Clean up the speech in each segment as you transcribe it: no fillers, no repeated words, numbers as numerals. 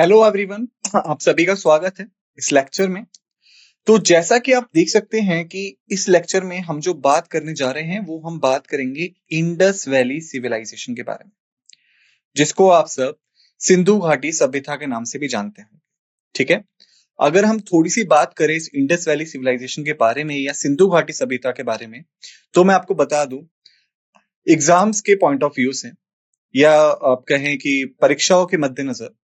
Hello everyone, आप सभी का स्वागत है इस लेक्चर में। तो जैसा कि आप देख सकते हैं कि इस लेक्चर में हम जो बात करने जा रहे हैं वो हम बात करेंगे इंडस वैली सिविलाइजेशन के बारे में, जिसको आप सब सिंधु घाटी सभ्यता के नाम से भी जानते हैं। ठीक है, अगर हम थोड़ी सी बात करें इस इंडस वैली सिविलाइजेशन के बारे में या सिंधु घाटी सभ्यता के बारे में, तो मैं आपको बता दूं, एग्जाम्स के पॉइंट ऑफ व्यू से या आप कहें कि परीक्षाओं के मद्देनजर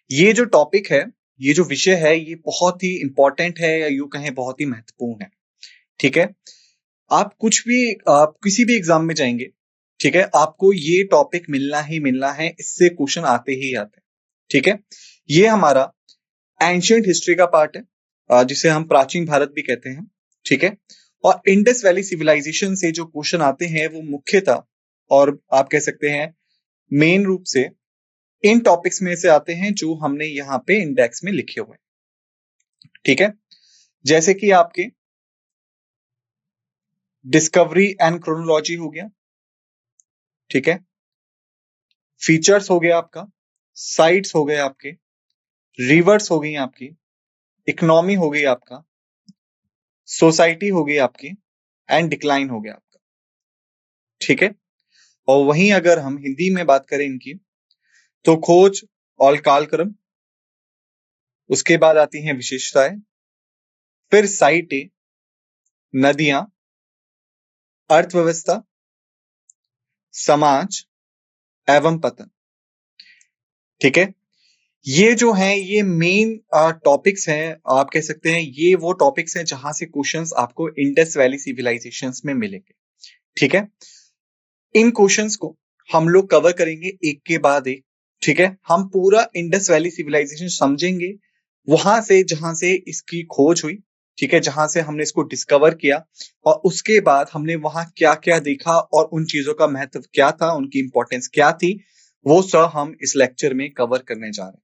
ये जो टॉपिक है, ये जो विषय है, ये बहुत ही इंपॉर्टेंट है या यूं कहें बहुत ही महत्वपूर्ण है। ठीक है, आप किसी भी एग्जाम में जाएंगे, ठीक है, आपको ये टॉपिक मिलना ही मिलना है, इससे क्वेश्चन आते ही आते हैं। ठीक है, ये हमारा एंशियंट हिस्ट्री का पार्ट है, जिसे हम प्राचीन भारत भी कहते हैं। ठीक है, और इंडस वैली सिविलाइजेशन से जो क्वेश्चन आते हैं वो मुख्यतः और आप कह सकते हैं मेन रूप से इन टॉपिक्स में से आते हैं जो हमने यहाँ पे इंडेक्स में लिखे हुए हैं। ठीक है, जैसे कि आपके डिस्कवरी एंड क्रोनोलॉजी हो गया, ठीक है, फीचर्स हो गया आपका, साइट्स हो गए आपके, रिवर्स हो गई आपकी, इकोनॉमी हो गई आपका, सोसाइटी हो गई आपकी, एंड डिक्लाइन हो गया आपका। ठीक है, और वहीं अगर हम हिंदी में बात करें इनकी, तो खोज और कालक्रम, उसके बाद आती हैं विशेषताएं, फिर साइटें, नदियां, अर्थव्यवस्था, समाज एवं पतन। ठीक है, ये जो है ये मेन टॉपिक्स हैं, आप कह सकते हैं ये वो टॉपिक्स हैं जहां से क्वेश्चंस आपको इंडस वैली सिविलाइजेशंस में मिलेंगे। ठीक है, इन क्वेश्चंस को हम लोग कवर करेंगे एक के बाद एक। ठीक है, हम पूरा इंडस वैली सिविलाइजेशन समझेंगे, वहां से जहां से इसकी खोज हुई, ठीक है, जहां से हमने इसको डिस्कवर किया, और उसके बाद हमने वहां क्या क्या देखा और उन चीजों का महत्व क्या था, उनकी इंपॉर्टेंस क्या थी, वो सब हम इस लेक्चर में कवर करने जा रहे हैं।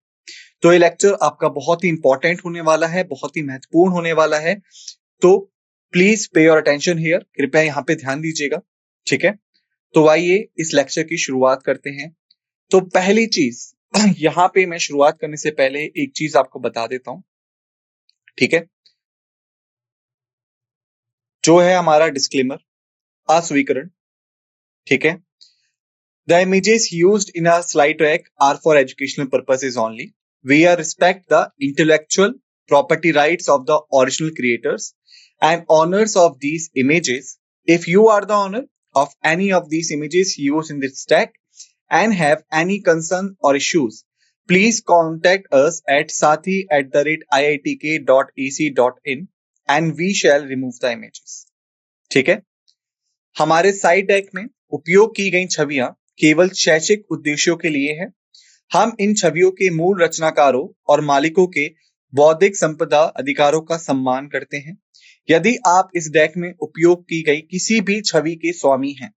तो ये लेक्चर आपका बहुत ही इंपॉर्टेंट होने वाला है, बहुत ही महत्वपूर्ण होने वाला है। तो please pay your attention here, कृपया यहाँ पे ध्यान दीजिएगा। ठीक है, तो आइए इस लेक्चर की शुरुआत करते हैं। तो पहली चीज यहाँ पे मैं शुरुआत करने से पहले एक चीज आपको बता देता हूं। ठीक है, जो है हमारा डिस्क्लेमर, अस्वीकरण। ठीक है, the images used in our slide deck are for educational purposes only. We respect the intellectual property rights of the original creators and owners of these images. If you are the owner of any of these images used in this deck and have any concern or issues, please contact us at sathi@iitk.ac.in and we shall remove the images. ठीक है, हमारे side deck में उपयोग की गई छवियां केवल शैक्षिक उद्देश्यों के लिए है। हम इन छवियों के मूल रचनाकारों और मालिकों के बौद्धिक संपदा अधिकारों का सम्मान करते हैं। यदि आप इस डेक में उपयोग की गई किसी भी छवि के स्वामी हैं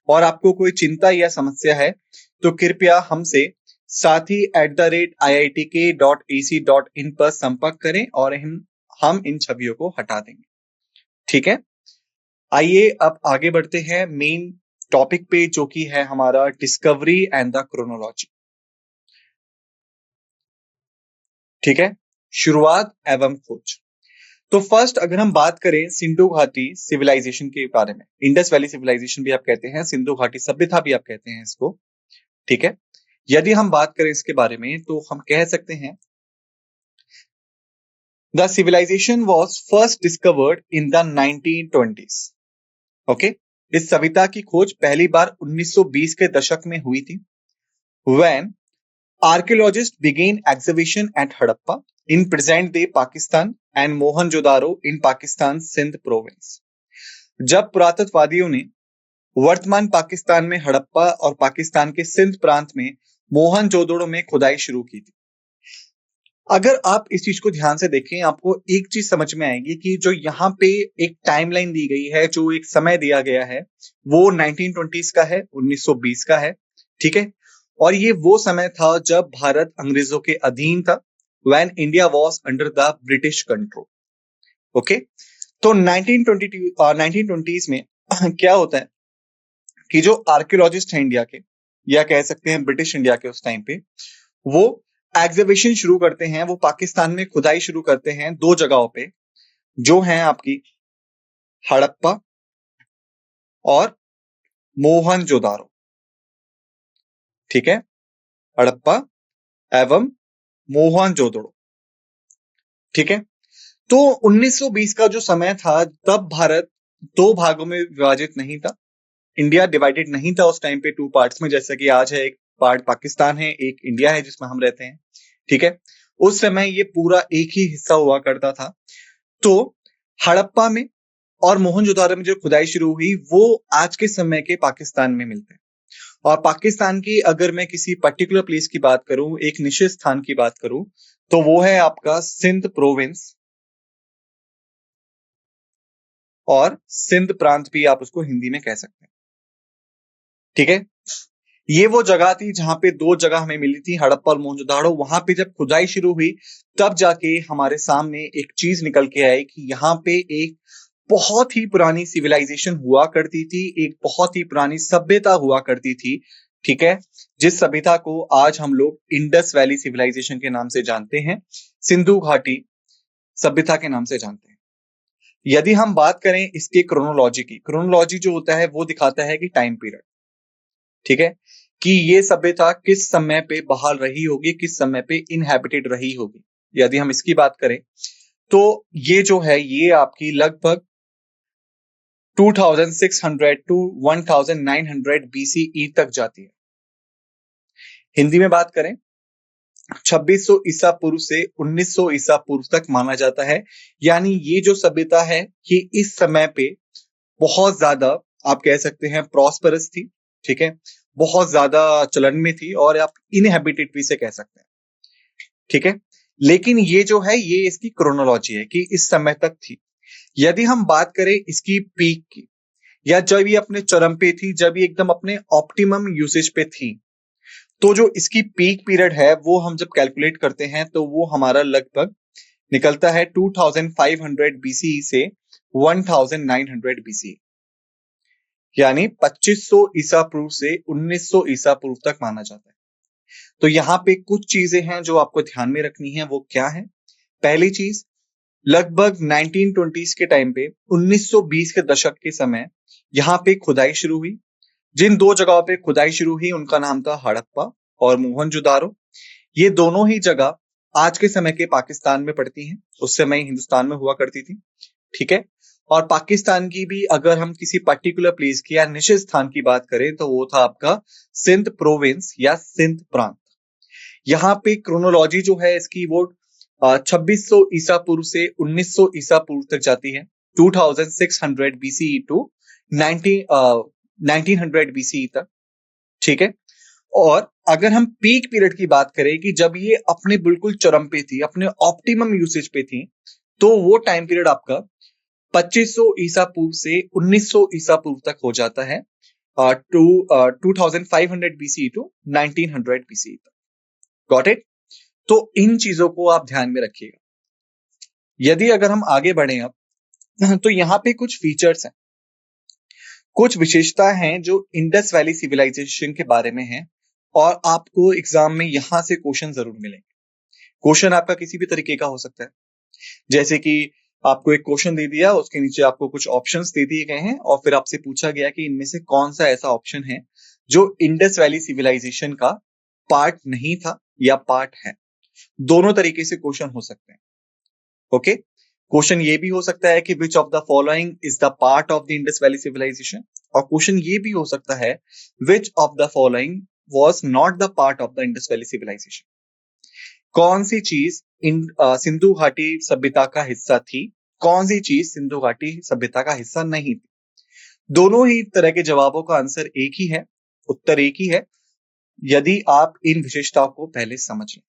और आपको कोई चिंता या समस्या है, तो कृपया हमसे sathi@iitk.ac.in पर संपर्क करें और हम इन छवियों को हटा देंगे। ठीक है, आइए अब आगे बढ़ते हैं मेन टॉपिक पे, जो कि है हमारा डिस्कवरी एंड द क्रोनोलॉजी। ठीक है, शुरुआत एवं खोज। तो फर्स्ट अगर हम बात करें सिंधु घाटी सिविलाइजेशन के बारे में, इंडस वैली सिविलाइजेशन भी आप कहते हैं, सिंधु घाटी सभ्यता भी आप कहते हैं इसको। ठीक है, यदि हम बात करें इसके बारे में तो हम कह सकते हैं the civilization was first discovered in the 1920s। Okay, इस सभ्यता की खोज पहली बार 1920 के दशक में हुई थी, when archaeologists began excavation at Harappa in present day Pakistan and Mohenjo-daro in Pakistan's Sindh province। जब पुरातत्ववादियों ने वर्तमान पाकिस्तान में हड़प्पा और पाकिस्तान के सिंध प्रांत में मोहनजोदड़ो में खुदाई शुरू की थी। अगर आप इस चीज को ध्यान से देखें, आपको एक चीज समझ में आएगी कि जो यहाँ पे एक टाइमलाइन दी गई है, जो एक समय दिया गया है, वो 1920s का है, 1920 का है। ठीक है, और ये वो समय था जब भारत अंग्रेजों के अधीन था, when India was under the British control। Okay, तो 1920s में क्या होता है कि जो आर्कियोलॉजिस्ट हैं इंडिया के, या कह सकते हैं ब्रिटिश इंडिया के उस टाइम पे, वो एग्जीबिशन शुरू करते हैं, वो पाकिस्तान में खुदाई शुरू करते हैं दो जगहों पे, जो हैं आपकी हड़प्पा और मोहनजोदारो। ठीक है, हड़प्पा एवं मोहनजोदड़ो। ठीक है, तो 1920 का जो समय था, तब भारत दो भागों में विभाजित नहीं था। इंडिया डिवाइडेड नहीं था उस टाइम पे टू पार्ट्स में, जैसा कि आज है। एक पार्ट पाकिस्तान है, एक इंडिया है जिसमें हम रहते हैं। ठीक है, उस समय ये पूरा एक ही हिस्सा हुआ करता था। तो हड़प्पा में और मोहनजोदारो में जो खुदाई शुरू हुई, वो आज के समय के पाकिस्तान में मिलते हैं। और पाकिस्तान की अगर मैं किसी पर्टिकुलर प्लेस की बात करूं, एक निश्चित स्थान की बात करूं, तो वो है आपका सिंध प्रोविंस, और सिंध प्रांत भी आप उसको हिंदी में कह सकते हैं। ठीक है, ये वो जगह थी जहां पे दो जगह हमें मिली थी, हड़प्पा और मोहनजोदाड़ो। वहां पे जब खुदाई शुरू हुई, तब जाके हमारे सामने एक चीज निकल के आई कि यहाँ पे एक बहुत ही पुरानी सिविलाइजेशन हुआ करती थी, एक बहुत ही पुरानी सभ्यता हुआ करती थी। ठीक है, जिस सभ्यता को आज हम लोग इंडस वैली सिविलाइजेशन के नाम से जानते हैं, सिंधु घाटी सभ्यता के नाम से जानते हैं। यदि हम बात करें इसके क्रोनोलॉजी की, क्रोनोलॉजी जो होता है वो दिखाता है कि टाइम पीरियड, ठीक है, कि ये सभ्यता किस समय पे बहाल रही होगी, किस समय पे इनहैबिटेड रही होगी। यदि हम इसकी बात करें, तो ये जो है ये आपकी लगभग 2600 टू 1900 BCE तक जाती है। हिंदी में बात करें, 2600 ईसा पूर्व से 1900 ईसा पूर्व तक माना जाता है। यानी ये जो सभ्यता है, ये इस समय पे बहुत ज्यादा, आप कह सकते हैं, प्रॉस्परस थी। ठीक है, बहुत ज्यादा चलन में थी, और आप इनहैबिटेड भी से कह सकते हैं। ठीक है, लेकिन ये जो है ये इसकी क्रोनोलॉजी है कि इस समय तक थी। यदि हम बात करें इसकी पीक की, या जब ये अपने चरम पे थी, जब ये एकदम अपने ऑप्टिमम यूसेज पे थी, तो जो इसकी पीक पीरियड है वो हम जब कैलकुलेट करते हैं तो वो हमारा लगभग निकलता है 2500 BCE से 1900 BCE, यानी 2500 ईसा पूर्व से 1900 ईसा पूर्व तक माना जाता है। तो यहाँ पे कुछ चीजें हैं जो आपको ध्यान में रखनी है, वो क्या है? पहली चीज, लगभग 1920s के टाइम पे, 1920 के दशक के समय यहाँ पे खुदाई शुरू हुई। जिन दो जगहों पे खुदाई शुरू हुई उनका नाम था हड़प्पा और मोहनजोदारो। ये दोनों ही जगह आज के समय के पाकिस्तान में पड़ती हैं, उस समय हिंदुस्तान में हुआ करती थी। ठीक है, और पाकिस्तान की भी अगर हम किसी पर्टिकुलर प्लेस की या निश्चित स्थान की बात करें, तो वो था आपका सिंध प्रोविंस या सिंध प्रांत। यहाँ पे क्रोनोलॉजी जो है इसकी, वो 2600 ईसा पूर्व से 1900 ईसा पूर्व तक जाती है, 2600 BCE टू 1900 BCE तक। ठीक है, और अगर हम पीक पीरियड की बात करें कि जब ये अपने बिल्कुल चरम पे थी, अपने ऑप्टिमम यूसेज पे थी, तो वो टाइम पीरियड आपका 2500 ईसा पूर्व से 1900 ईसा पूर्व तक हो जाता है, 2500 BCE टू 1900 BCE तक। Got it? तो इन चीजों को आप ध्यान में रखिएगा। यदि अगर हम आगे बढ़े अब, तो यहाँ पे कुछ फीचर्स हैं, कुछ विशेषता हैं जो इंडस वैली सिविलाइजेशन के बारे में है, और आपको एग्जाम में यहां से क्वेश्चन जरूर मिलेंगे। क्वेश्चन आपका किसी भी तरीके का हो सकता है, जैसे कि आपको एक क्वेश्चन दे दिया, उसके नीचे आपको कुछ ऑप्शंस दे दिए गए हैं, और फिर आपसे पूछा गया कि इनमें से कौन सा ऐसा ऑप्शन है जो इंडस वैली सिविलाइजेशन का पार्ट नहीं था या पार्ट है। दोनों तरीके से क्वेश्चन हो सकते हैं। ओके, क्वेश्चन ये भी हो सकता है कि which of the following is the part of the Indus Valley civilization, और क्वेश्चन ये भी हो सकता है which of the following was not the part of the Indus Valley civilization. कौन सी चीज सिंधु घाटी सभ्यता का हिस्सा थी, कौन सी चीज सिंधु घाटी सभ्यता का हिस्सा नहीं थी। दोनों ही तरह के जवाबों का आंसर एक ही है, उत्तर एक ही है, यदि आप इन विशेषताओं को पहले समझ लें।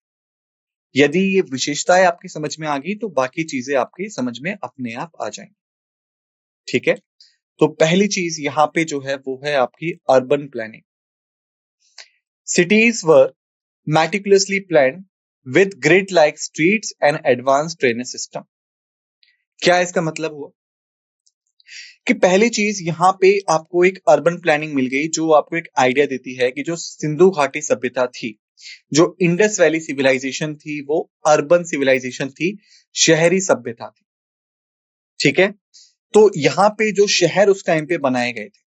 यदि ये विशेषताएं आपकी समझ में आ गई, तो बाकी चीजें आपकी समझ में अपने आप आ जाएंगी। ठीक है, तो पहली चीज यहाँ पे जो है वो है आपकी urban planning. Cities were meticulously planned with grid-like streets and advanced drainage system। क्या इसका मतलब हुआ कि पहली चीज यहाँ पे आपको एक अर्बन प्लानिंग मिल गई, जो आपको एक आइडिया देती है कि जो सिंधु घाटी सभ्यता थी, जो इंडस वैली सिविलाइजेशन थी वो अर्बन सिविलाइजेशन थी, शहरी सभ्यता थी। ठीक है, तो यहाँ पे जो शहर उस टाइम पे बनाए गए थे,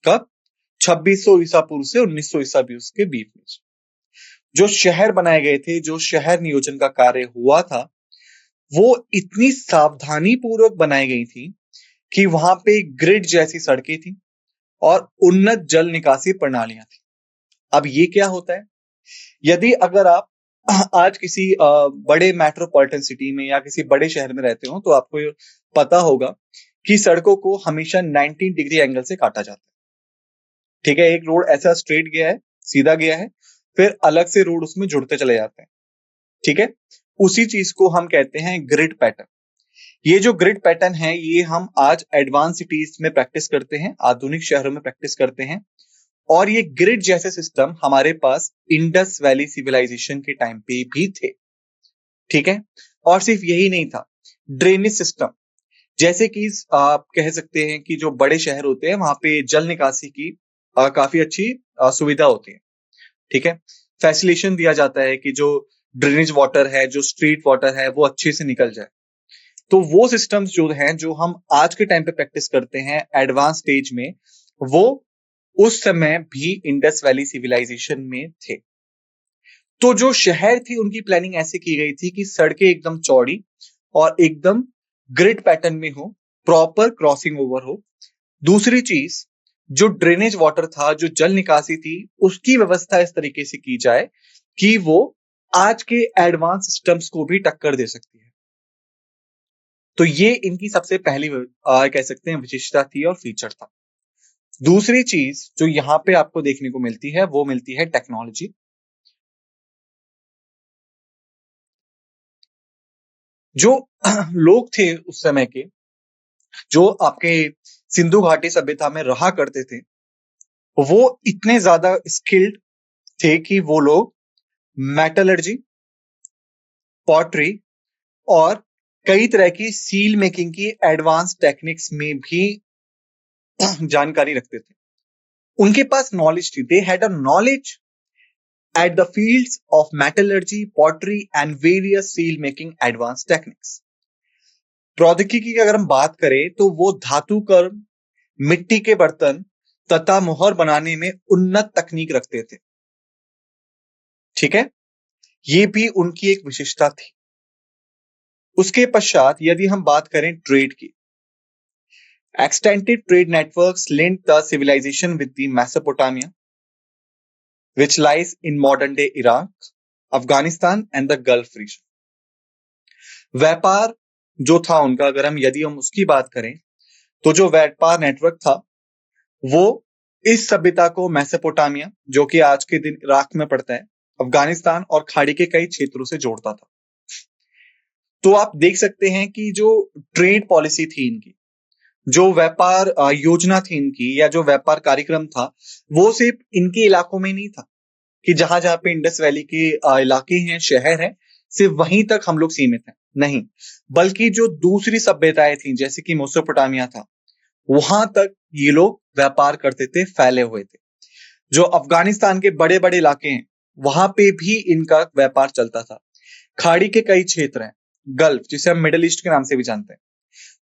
कब? 2600 ईसा पूर्व से 1900 ईसा पूर्व के बीच में जो शहर बनाए गए थे, जो शहर नियोजन का कार्य हुआ था, वो इतनी सावधानी पूर्वक बनाई गई थी कि वहां पे ग्रिड जैसी सड़कें थी और उन्नत जल निकासी प्रणालियां थी। अब ये क्या होता है, यदि अगर आप आज किसी बड़े मेट्रोपॉलिटन सिटी में या किसी बड़े शहर में रहते हो तो आपको पता होगा कि सड़कों को हमेशा 90 डिग्री एंगल से काटा जाता है। ठीक है, एक रोड ऐसा स्ट्रेट गया है, सीधा गया है, फिर अलग से रोड उसमें जुड़ते चले जाते हैं। ठीक है, उसी चीज को हम कहते हैं ग्रिड पैटर्न। ये जो ग्रिड पैटर्न है ये हम आज एडवांस सिटीज में प्रैक्टिस करते हैं, आधुनिक शहरों में प्रैक्टिस करते हैं। और ये ग्रिड जैसे सिस्टम हमारे पास इंडस वैली सिविलाइजेशन के टाइम पे भी थे। ठीक है, और सिर्फ यही नहीं था, ड्रेनेज सिस्टम, जैसे कि आप कह सकते हैं कि जो बड़े शहर होते हैं वहां पे जल निकासी की काफी अच्छी सुविधा होती है। ठीक है, फैसिलिटेशन दिया जाता है कि जो ड्रेनेज वाटर है, जो स्ट्रीट वाटर है, वो अच्छे से निकल जाए। तो वो सिस्टम्स जो हैं, जो हम आज के टाइम पे प्रैक्टिस करते हैं एडवांस स्टेज में, वो उस समय भी इंडस वैली सिविलाइजेशन में थे। तो जो शहर थी उनकी प्लानिंग ऐसे की गई थी कि सड़कें एकदम चौड़ी और एकदम ग्रिड पैटर्न में हो, प्रॉपर क्रॉसिंग ओवर हो। दूसरी चीज, जो ड्रेनेज वाटर था, जो जल निकासी थी, उसकी व्यवस्था इस तरीके से की जाए कि वो आज के एडवांस सिस्टम्स को भी टक्कर दे सकती है। तो ये इनकी सबसे पहली कह सकते हैं विशेषता थी और फीचर था। दूसरी चीज जो यहां पे आपको देखने को मिलती है वो मिलती है टेक्नोलॉजी। जो लोग थे उस समय के, जो आपके सिंधु घाटी सभ्यता में रहा करते थे, वो इतने ज्यादा स्किल्ड थे कि वो लोग मेटलर्जी, पॉटरी और कई तरह की सील मेकिंग की एडवांस टेक्निक्स में भी जानकारी रखते थे। उनके पास नॉलेज थी, they had a knowledge at the fields of metallurgy, pottery and various seal making advanced techniques. प्रौद्योगिकी की अगर हम बात करें तो वो धातु कर्म, मिट्टी के बर्तन तथा मोहर बनाने में उन्नत तकनीक रखते थे। ठीक है, ये भी उनकी एक विशेषता थी। उसके पश्चात यदि हम बात करें ट्रेड की, extended trade networks linked the civilization with the Mesopotamia, which lies in modern day Iraq, Afghanistan and the Gulf region. व्यापार जो था उनका, अगर यदि हम उसकी बात करें तो जो व्यापार नेटवर्क था वो इस सभ्यता को मेसोपोटामिया, जो कि आज के दिन इराक में पड़ता है, अफगानिस्तान और खाड़ी के कई क्षेत्रों से जोड़ता था। तो आप देख सकते हैं कि जो ट्रेड पॉलिसी थी इनकी, जो व्यापार योजना थी इनकी, या जो व्यापार कार्यक्रम था, वो सिर्फ इनके इलाकों में नहीं था कि जहां जहां पे इंडस वैली के इलाके हैं, शहर हैं, सिर्फ वहीं तक हम लोग सीमित हैं, नहीं, बल्कि जो दूसरी सभ्यताएं थी जैसे कि मेसोपोटामिया था, वहां तक ये लोग व्यापार करते थे, फैले हुए थे। जो अफगानिस्तान के बड़े बड़े इलाके हैं वहां पे भी इनका व्यापार चलता था। खाड़ी के कई क्षेत्र हैं, गल्फ जिसे हम मिडिल ईस्ट के नाम से भी जानते हैं,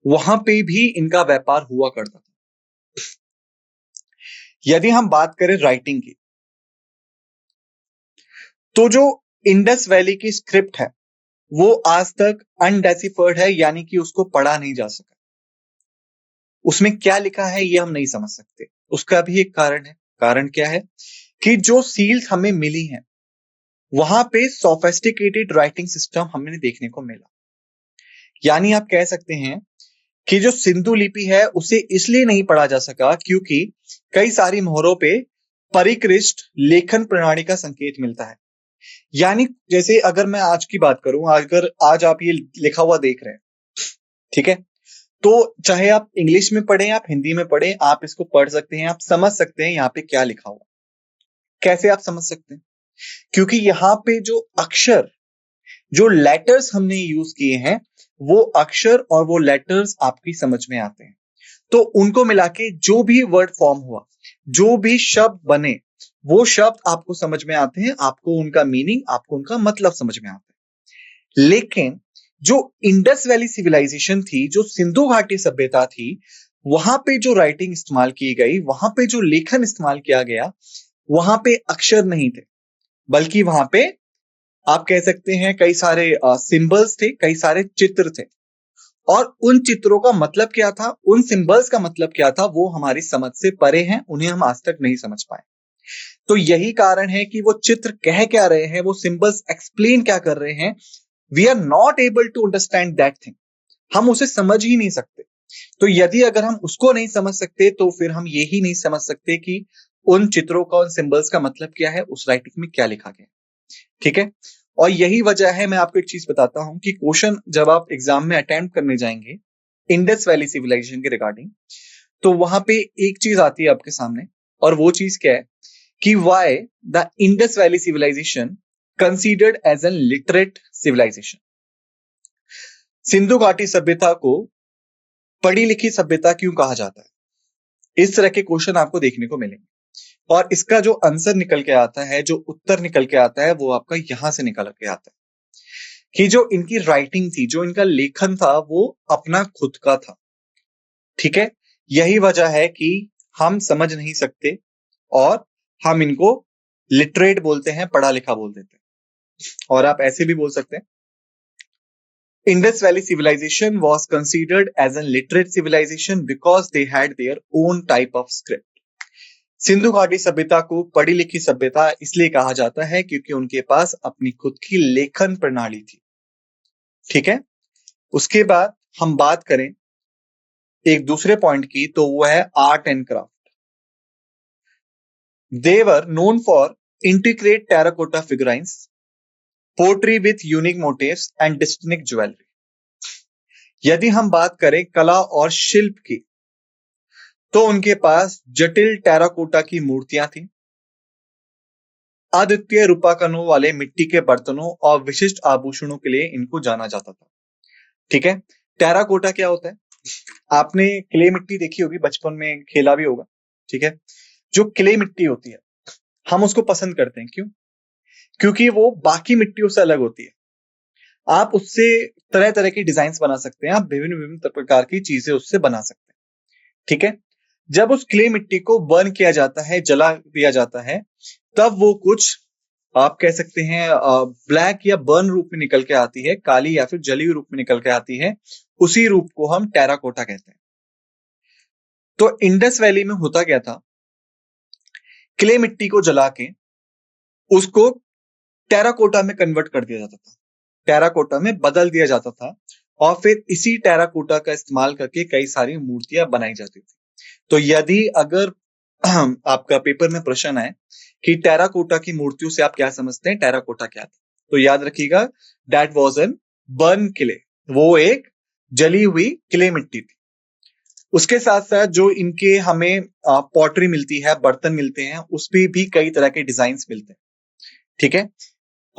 वहां पे भी इनका व्यापार हुआ करता था। यदि हम बात करें राइटिंग की, तो जो इंडस वैली की स्क्रिप्ट है वो आज तक अनडेसिफर्ड है, यानी कि उसको पढ़ा नहीं जा सका। उसमें क्या लिखा है ये हम नहीं समझ सकते। उसका भी एक कारण है। कारण क्या है कि जो सील्स हमें मिली हैं वहां पे सोफिस्टिकेटेड राइटिंग सिस्टम हमें देखने को मिला। यानी आप कह सकते हैं कि जो सिंधु लिपि है उसे इसलिए नहीं पढ़ा जा सका क्योंकि कई सारी मोहरों पे परिकृष्ट लेखन प्रणाली का संकेत मिलता है। यानी जैसे अगर मैं आज की बात करूं, अगर आज आप ये लिखा हुआ देख रहे हैं, ठीक है, तो चाहे आप इंग्लिश में पढ़ें, आप हिंदी में पढ़ें, आप इसको पढ़ सकते हैं, आप समझ सकते हैं यहाँ पे क्या लिखा हुआ। कैसे आप समझ सकते हैं? क्योंकि यहाँ पे जो अक्षर, जो लेटर्स हमने यूज किए हैं, वो अक्षर और वो लेटर्स आपकी समझ में आते हैं। तो उनको मिला के जो भी वर्ड फॉर्म हुआ, जो भी शब्द बने, वो शब्द आपको समझ में आते हैं, आपको उनका मीनिंग, आपको उनका मतलब समझ में आता है। लेकिन जो इंडस वैली सिविलाइजेशन थी, जो सिंधु घाटी सभ्यता थी, वहां पे जो राइटिंग इस्तेमाल की गई, वहां पे जो लेखन इस्तेमाल किया गया, वहां पे अक्षर नहीं थे, बल्कि वहां पे आप कह सकते हैं कई सारे सिंबल्स थे, कई सारे चित्र थे। और उन चित्रों का मतलब क्या था, उन सिंबल्स का मतलब क्या था, वो हमारी समझ से परे हैं, उन्हें हम आज तक नहीं समझ पाए। तो यही कारण है कि वो चित्र कह क्या रहे हैं, वो सिंबल्स एक्सप्लेन क्या कर रहे हैं, we are not able to understand that thing. हम उसे समझ ही नहीं सकते। तो यदि अगर हम उसको नहीं समझ सकते, तो फिर हम ये ही नहीं समझ सकते कि उन चित्रों का, उन सिंबल्स का मतलब क्या है, उस राइटिंग में क्या लिखा गया। ठीक है। और यही वजह है, मैं आपको एक चीज बताता हूं कि क्वेश्चन जब आप एग्जाम में अटेम्प्ट करने जाएंगे इंडस वैली सिविलाइजेशन के रिगार्डिंग, तो वहां पे एक चीज आती है आपके सामने, और वो चीज क्या है कि why the Indus Valley civilization considered as an literate civilization. Sindhu घाटी सभ्यता को पढ़ी लिखी सभ्यता क्यों कहा जाता है? इस तरह के क्वेश्चन आपको देखने को मिलेंगे, और इसका जो आंसर निकल के आता है, जो उत्तर निकल के आता है, वो आपका यहां से निकल के आता है कि जो इनकी राइटिंग थी, जो इनका लेखन था, वो अपना खुद का था। ठीक है। यही वजह है कि हम समझ नहीं सकते, और हम इनको लिटरेट बोलते हैं, पढ़ा लिखा बोल देते हैं। और आप ऐसे भी बोल सकते हैं, Indus Valley civilization was considered as a literate civilization because they had their own type of script. Sindhu घाटी सभ्यता को पढ़ी लिखी सभ्यता इसलिए कहा जाता है क्योंकि उनके पास अपनी खुद की लेखन प्रणाली थी। ठीक है। उसके बाद हम बात करें एक दूसरे पॉइंट की, तो वो है art and craft. They were known for integrate terracotta figurines, pottery with unique motifs and distinct jewellery. यदि हम बात करें कला और शिल्प की, तो उनके पास जटिल टेराकोटा की मूर्तियां थी, अद्वितीय रूपाकनों वाले मिट्टी के बर्तनों और विशिष्ट आभूषणों के लिए इनको जाना जाता था। ठीक है। टेराकोटा क्या होता है? आपने क्ले मिट्टी देखी होगी, बचपन में खेला भी होगा। ठीक है। जो क्ले मिट्टी होती है, हम उसको पसंद करते हैं, क्यों? क्योंकि वो बाकी मिट्टियों से अलग होती है। आप उससे तरह तरह की डिजाइन बना सकते हैं, आप विभिन्न विभिन्न प्रकार की चीजें उससे बना सकते हैं। ठीक है। जब उस क्ले मिट्टी को बर्न किया जाता है, जला दिया जाता है, तब वो कुछ आप कह सकते हैं ब्लैक या बर्न रूप में निकल के आती है, काली या फिर जली हुई रूप में निकल के आती है। उसी रूप को हम टेराकोटा कहते हैं। तो इंडस वैली में होता क्या था, क्ले मिट्टी को जला के उसको टेराकोटा में कन्वर्ट कर दिया जाता था, टेराकोटा में बदल दिया जाता था, और फिर इसी टेराकोटा का इस्तेमाल करके कई सारी मूर्तियां बनाई जाती थी। तो यदि अगर आपका पेपर में प्रश्न है कि टेराकोटा की मूर्तियों से आप क्या समझते हैं, टेराकोटा क्या था, तो याद रखिएगा that was an burn clay, वो एक जली हुई क्ले मिट्टी थी। उसके साथ साथ जो इनके हमें पॉटरी मिलती है, बर्तन मिलते हैं, उस पे भी कई तरह के डिजाइन मिलते हैं। ठीक है।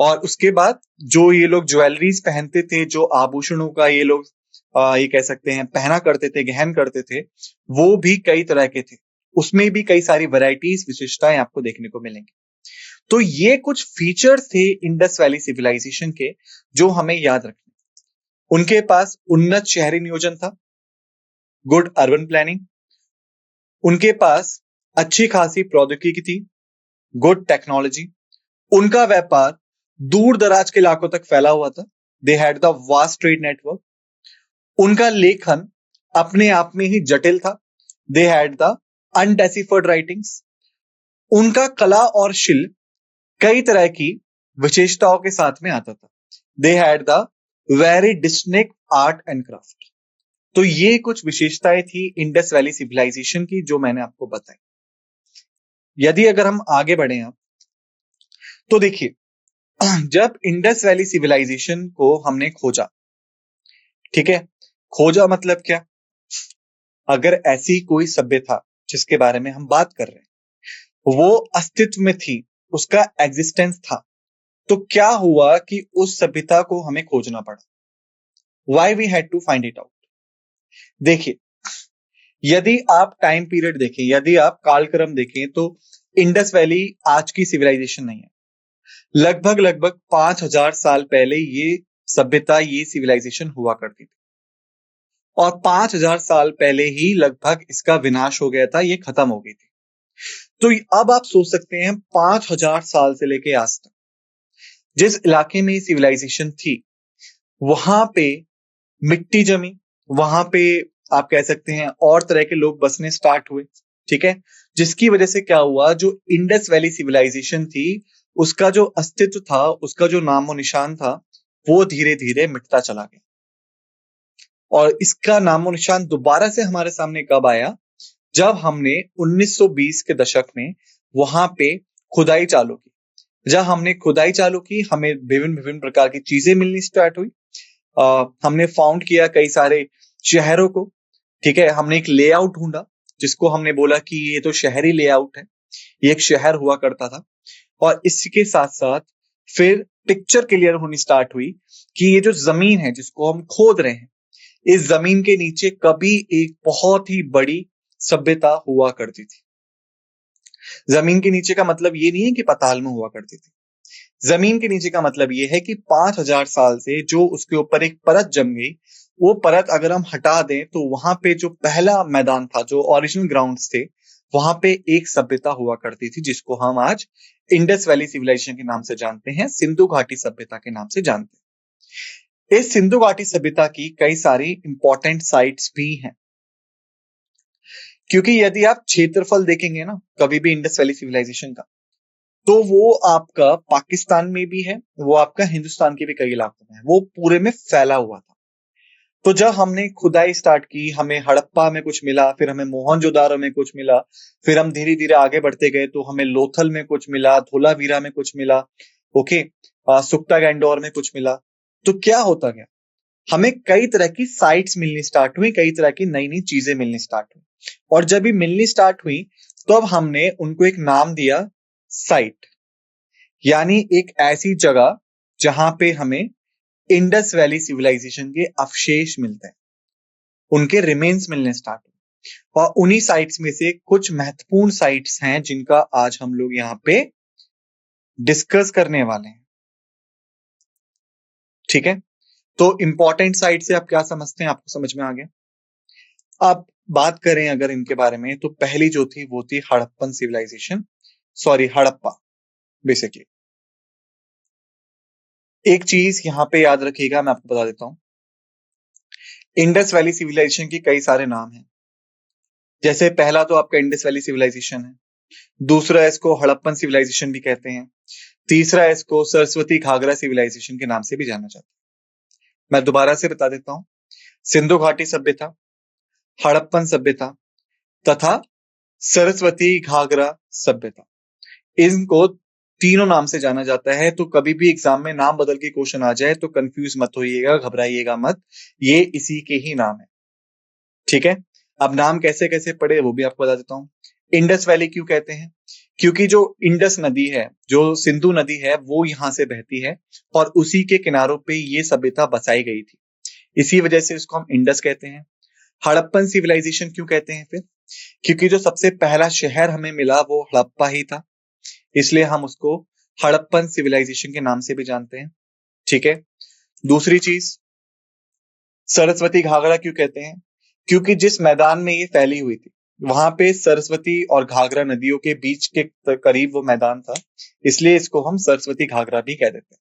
और उसके बाद जो ये लोग ज्वेलरीज पहनते थे, जो आभूषणों का ये लोग ये कह सकते हैं पहना करते थे, गहन करते थे, वो भी कई तरह के थे। उसमें भी कई सारी वैरायटीज, विशेषताएं आपको देखने को मिलेंगी। तो ये कुछ फीचर्स थे इंडस वैली सिविलाइजेशन के, जो हमें याद रखने। उनके पास उन्नत शहरी नियोजन था, गुड अर्बन प्लानिंग। उनके पास अच्छी खासी प्रौद्योगिकी थी, गुड टेक्नोलॉजी। उनका व्यापार दूर दराज के इलाकों तक फैला हुआ था, they had the vast trade network. उनका लेखन अपने आप में ही जटिल था, दे हैड द अनडेसिफर्ड राइटिंग्स। उनका कला और शिल्प कई तरह की विशेषताओं के साथ में आता था, they had the very distinct art and craft. तो ये कुछ विशेषताएं थी इंडस वैली सिविलाइजेशन की, जो मैंने आपको बताई। यदि अगर हम आगे बढ़े आप, तो देखिए जब इंडस वैली सिविलाइजेशन को हमने खोजा, ठीक है, खोजा मतलब क्या, अगर ऐसी कोई सभ्यता जिसके बारे में हम बात कर रहे हैं वो अस्तित्व में थी, उसका एग्जिस्टेंस था, तो क्या हुआ कि उस सभ्यता को हमें खोजना पड़ा। Why we had to find it out. देखिए यदि आप टाइम पीरियड देखें, यदि आप कालक्रम देखें, तो इंडस वैली आज की सिविलाइजेशन नहीं है। लगभग लगभग 5,000 साल पहले ये सभ्यता, ये सिविलाइजेशन हुआ करती थी, और 5,000 साल पहले ही लगभग इसका विनाश हो गया था, ये खत्म हो गई थी। तो अब आप सोच सकते हैं 5,000 साल से लेके आज तक जिस इलाके में सिविलाइजेशन थी, वहां पे मिट्टी जमी, वहां पे आप कह सकते हैं और तरह के लोग बसने स्टार्ट हुए, ठीक है, जिसकी वजह से क्या हुआ, जो इंडस वैली सिविलाइजेशन थी, उसका जो अस्तित्व था, उसका जो नामो निशान था, वो धीरे धीरे मिटता चला गया। और इसका नामो निशान दोबारा से हमारे सामने कब आया, जब हमने 1920 के दशक में वहां पे खुदाई चालू की। जब हमने खुदाई चालू की, हमें विभिन्न विभिन्न प्रकार की चीजें मिलनी स्टार्ट हुई। हमने फाउंड किया कई सारे शहरों को, ठीक है, हमने एक लेआउट ढूंढा, जिसको हमने बोला कि ये तो शहरी लेआउट है, ये एक शहर हुआ करता था। और इसके साथ साथ फिर पिक्चर क्लियर होनी स्टार्ट हुई कि ये जो जमीन है जिसको हम खोद रहे हैं, इस जमीन के नीचे कभी एक बहुत ही बड़ी सभ्यता हुआ करती थी। जमीन के नीचे का मतलब ये नहीं है कि पाताल में हुआ करती थी। जमीन के नीचे का मतलब ये है कि 5,000 साल से जो उसके ऊपर एक परत जम गई, वो परत अगर हम हटा दें तो वहां पे जो पहला मैदान था, जो ओरिजिनल ग्राउंड्स थे, वहां पे एक सभ्यता हुआ करती थी, जिसको हम आज इंडस वैली सिविलाइजेशन के नाम से जानते हैं, सिंधु घाटी सभ्यता के नाम से जानते हैं। इस सिंधु घाटी सभ्यता की कई सारी इंपॉर्टेंट साइट्स भी हैं, क्योंकि यदि आप क्षेत्रफल देखेंगे ना कभी भी इंडस वैली सिविलाइजेशन का, तो वो आपका पाकिस्तान में भी है, वो आपका हिंदुस्तान के भी कई इलाकों में है, वो पूरे में फैला हुआ था। तो जब हमने खुदाई स्टार्ट की, हमें हड़प्पा में कुछ मिला, फिर हमें मोहनजोदारो में कुछ मिला, फिर हम धीरे धीरे आगे बढ़ते गए तो हमें लोथल में कुछ मिला, धोलावीरा में कुछ मिला, ओके, सुक्ता गैंडोर में कुछ मिला। तो क्या होता गया, हमें कई तरह की साइट्स मिलनी स्टार्ट हुई, कई तरह की नई नई चीजें मिलनी स्टार्ट हुई। और जब भी मिलनी स्टार्ट हुई, तो अब हमने उनको एक नाम दिया, साइट, यानी एक ऐसी जगह जहां पे हमें इंडस वैली सिविलाइजेशन के अवशेष मिलते हैं, उनके रिमेन्स मिलने स्टार्ट हुए। और उन्हीं साइट्स में से कुछ महत्वपूर्ण साइट्स हैं जिनका आज हम लोग यहाँ पे डिस्कस करने वाले हैं, ठीक है। तो इंपॉर्टेंट साइट से आप क्या समझते हैं, आपको समझ में आ गया। अब बात करें अगर इनके बारे में, तो पहली जो थी वो थी Harappan civilization, sorry Harappa. Basically एक चीज यहां पे याद रखिएगा, मैं आपको बता देता हूं, इंडस वैली सिविलाइजेशन के कई सारे नाम हैं। जैसे पहला तो आपका इंडस वैली सिविलाइजेशन है, दूसरा इसको हड़प्पन सिविलाइजेशन भी कहते हैं, तीसरा इसको सरस्वती घाघरा सिविलाइजेशन के नाम से भी जाना जाता है। मैं दोबारा से बता देता हूं, सिंधु घाटी सभ्यता, हड़प्पन सभ्यता तथा सरस्वती घाघरा सभ्यता, इनको तीनों नाम से जाना जाता है। तो कभी भी एग्जाम में नाम बदल के क्वेश्चन आ जाए तो कंफ्यूज मत होइएगा, घबराइएगा मत, ये इसी के ही नाम है, ठीक है। अब नाम कैसे कैसे पड़े वो भी आपको बता देता हूं। इंडस वैली क्यों कहते हैं, क्योंकि जो इंडस नदी है, जो सिंधु नदी है, वो यहां से बहती है और उसी के किनारों पे ये सभ्यता बसाई गई थी, इसी वजह से इसको हम इंडस कहते हैं। हड़प्पन सिविलाइजेशन क्यों कहते हैं फिर, क्योंकि जो सबसे पहला शहर हमें मिला वो हड़प्पा ही था, इसलिए हम उसको हड़प्पन सिविलाइजेशन के नाम से भी जानते हैं, ठीक है। दूसरी चीज, सरस्वती घाघरा क्यों कहते हैं, क्योंकि जिस मैदान में ये फैली हुई थी, वहां पे सरस्वती और घाघरा नदियों के बीच के करीब वो मैदान था, इसलिए इसको हम सरस्वती घाघरा भी कह देते हैं,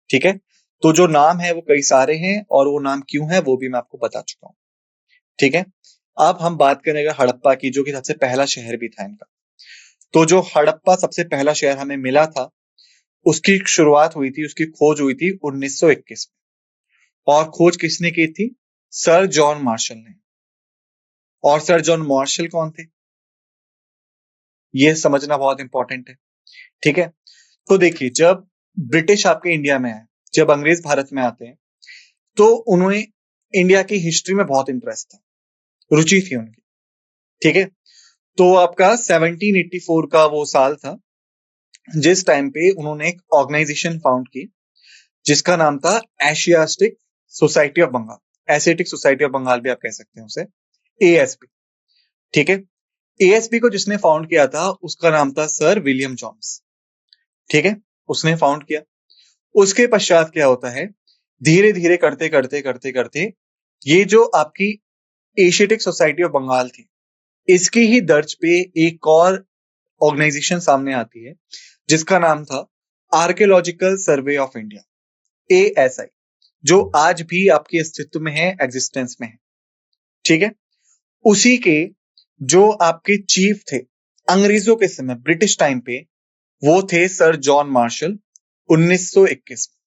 ठीक है। तो जो नाम है वो कई सारे हैं, और वो नाम क्यों है वो भी मैं आपको बता चुका हूं, ठीक है। अब हम बात करेंगे हड़प्पा की, जो कि सबसे पहला शहर भी था इनका। तो जो हड़प्पा सबसे पहला शहर हमें मिला था, उसकी शुरुआत हुई थी, उसकी खोज हुई थी 1921 में। और खोज किसने की थी, सर जॉन मार्शल ने। और सर जॉन मार्शल कौन थे, ये समझना बहुत इंपॉर्टेंट है, ठीक है। तो देखिए, जब ब्रिटिश आपके इंडिया में आए, जब अंग्रेज भारत में आते हैं, तो उन्हें इंडिया की हिस्ट्री में बहुत इंटरेस्ट था, रुचि थी उनकी, ठीक है। तो आपका 1784 का वो साल था जिस टाइम पे उन्होंने एक ऑर्गेनाइजेशन फाउंड की, जिसका नाम था Asiatic Society of Bengal, Asiatic Society of Bengal भी आप कह सकते हैं उसे, एएसबी। ठीक है। एएसपी को जिसने फाउंड किया था उसका नाम था सर विलियम जॉन्स। ठीक है, उसने फाउंड किया। उसके पश्चात क्या होता है, धीरे धीरे करते करते करते करते ये जो आपकी एशियाटिक सोसाइटी ऑफ बंगाल थी, इसकी ही दर्ज पे एक और ऑर्गेनाइजेशन सामने आती है जिसका नाम था archaeological survey of India, ASI, जो आज भी आपके अस्तित्व में है, एग्जिस्टेंस में है। ठीक है, उसी के जो आपके चीफ थे अंग्रेजों के समय, ब्रिटिश टाइम पे, वो थे सर जॉन मार्शल 1921 में।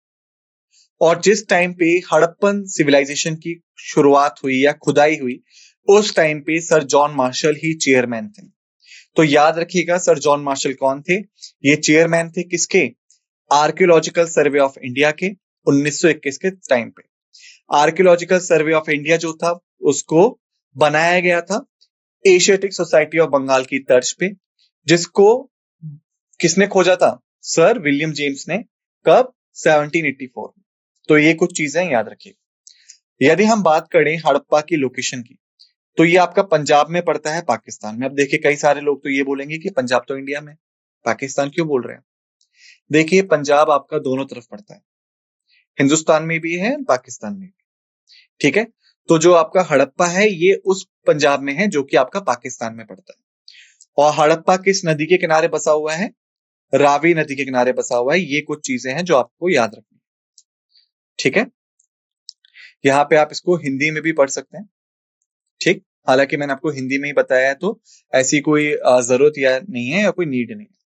और जिस टाइम पे हड़प्पन सिविलाइजेशन की शुरुआत हुई या खुदाई हुई, उस टाइम पे सर जॉन मार्शल ही चेयरमैन थे। तो याद रखिएगा सर जॉन मार्शल कौन थे, ये चेयरमैन थे किसके, आर्कियोलॉजिकल सर्वे ऑफ इंडिया के 1921 के टाइम पे। आर्कियोलॉजिकल सर्वे ऑफ इंडिया जो था उसको बनाया गया था एशियाटिक सोसाइटी ऑफ बंगाल की तर्ज पे, जिसको किसने खोजा था, सर विलियम जेम्स ने। कब, 1784 में। तो ये कुछ चीजें याद रखिए। यदि हम बात करें हड़प्पा की लोकेशन की, तो ये आपका पंजाब में पड़ता है, पाकिस्तान में। अब देखिए कई सारे लोग तो ये बोलेंगे कि पंजाब तो इंडिया में, पाकिस्तान क्यों बोल रहे हैं। देखिए पंजाब आपका दोनों तरफ पड़ता है, हिंदुस्तान में भी है, पाकिस्तान में भी। ठीक है, तो जो आपका हड़प्पा है ये उस पंजाब में है जो कि आपका पाकिस्तान में पड़ता है। और हड़प्पा किस नदी के किनारे बसा हुआ है, रावी नदी के किनारे बसा हुआ है। ये कुछ चीजें हैं जो आपको याद रखनी है। ठीक है, यहाँ पे आप इसको हिंदी में भी पढ़ सकते हैं। ठीक, हालांकि मैंने आपको हिंदी में ही बताया है, तो ऐसी कोई जरूरत या नहीं है या कोई नीड नहीं है।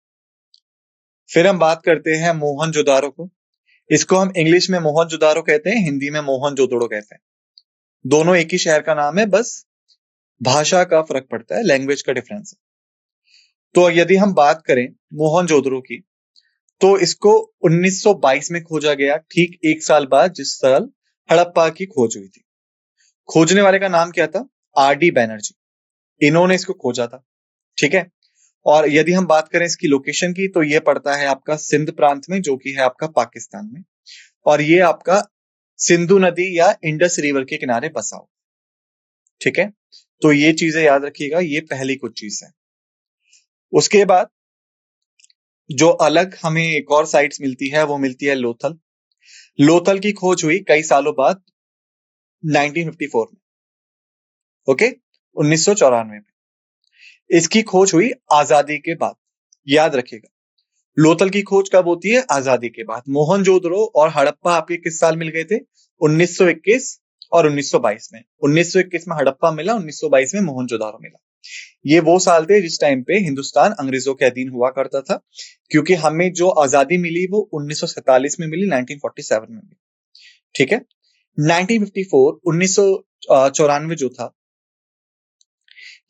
फिर हम बात करते हैं मोहनजोदारो को। इसको हम इंग्लिश में मोहनजोदारो कहते हैं, हिंदी में मोहनजोदड़ो कहते हैं। दोनों एक ही शहर का नाम है, बस भाषा का फर्क पड़ता है, लैंग्वेज का डिफरेंस है। तो यदि हम बात करें मोहनजोदड़ो की, तो इसको 1922 में खोजा गया, ठीक एक साल बाद जिस साल हड़प्पा की खोज हुई थी। खोजने वाले का नाम क्या था, आर.डी. बैनर्जी, इन्होंने इसको खोजा था। ठीक है, और यदि हम बात करें इसकी लोकेशन की, तो ये पड़ता है आपका सिंध प्रांत में, जो कि है आपका पाकिस्तान में। और ये आपका सिंधु नदी या इंडस रिवर के किनारे बसा हो। ठीक है, तो ये चीजें याद रखिएगा, ये पहली कुछ चीज है। उसके बाद जो अलग हमें एक और साइट्स मिलती है, वो मिलती है लोथल। लोथल की खोज हुई कई सालों बाद 1954 में। ओके, 1994 में। इसकी खोज हुई आजादी के बाद। याद रखिएगा, लोथल की खोज कब होती है, आजादी के बाद। मोहनजोदड़ो और हड़प्पा आपके किस साल मिल गए थे, 1921 और 1922 में। 1921 में हड़प्पा मिला, 1922 में मोहनजोदड़ो मिला। ये वो साल थे जिस टाइम पे हिंदुस्तान अंग्रेजों के अधीन हुआ करता था, क्योंकि हमें जो आजादी मिली वो 1947 में मिली, 1947 में मिली। ठीक है, 1954 1994 जो था,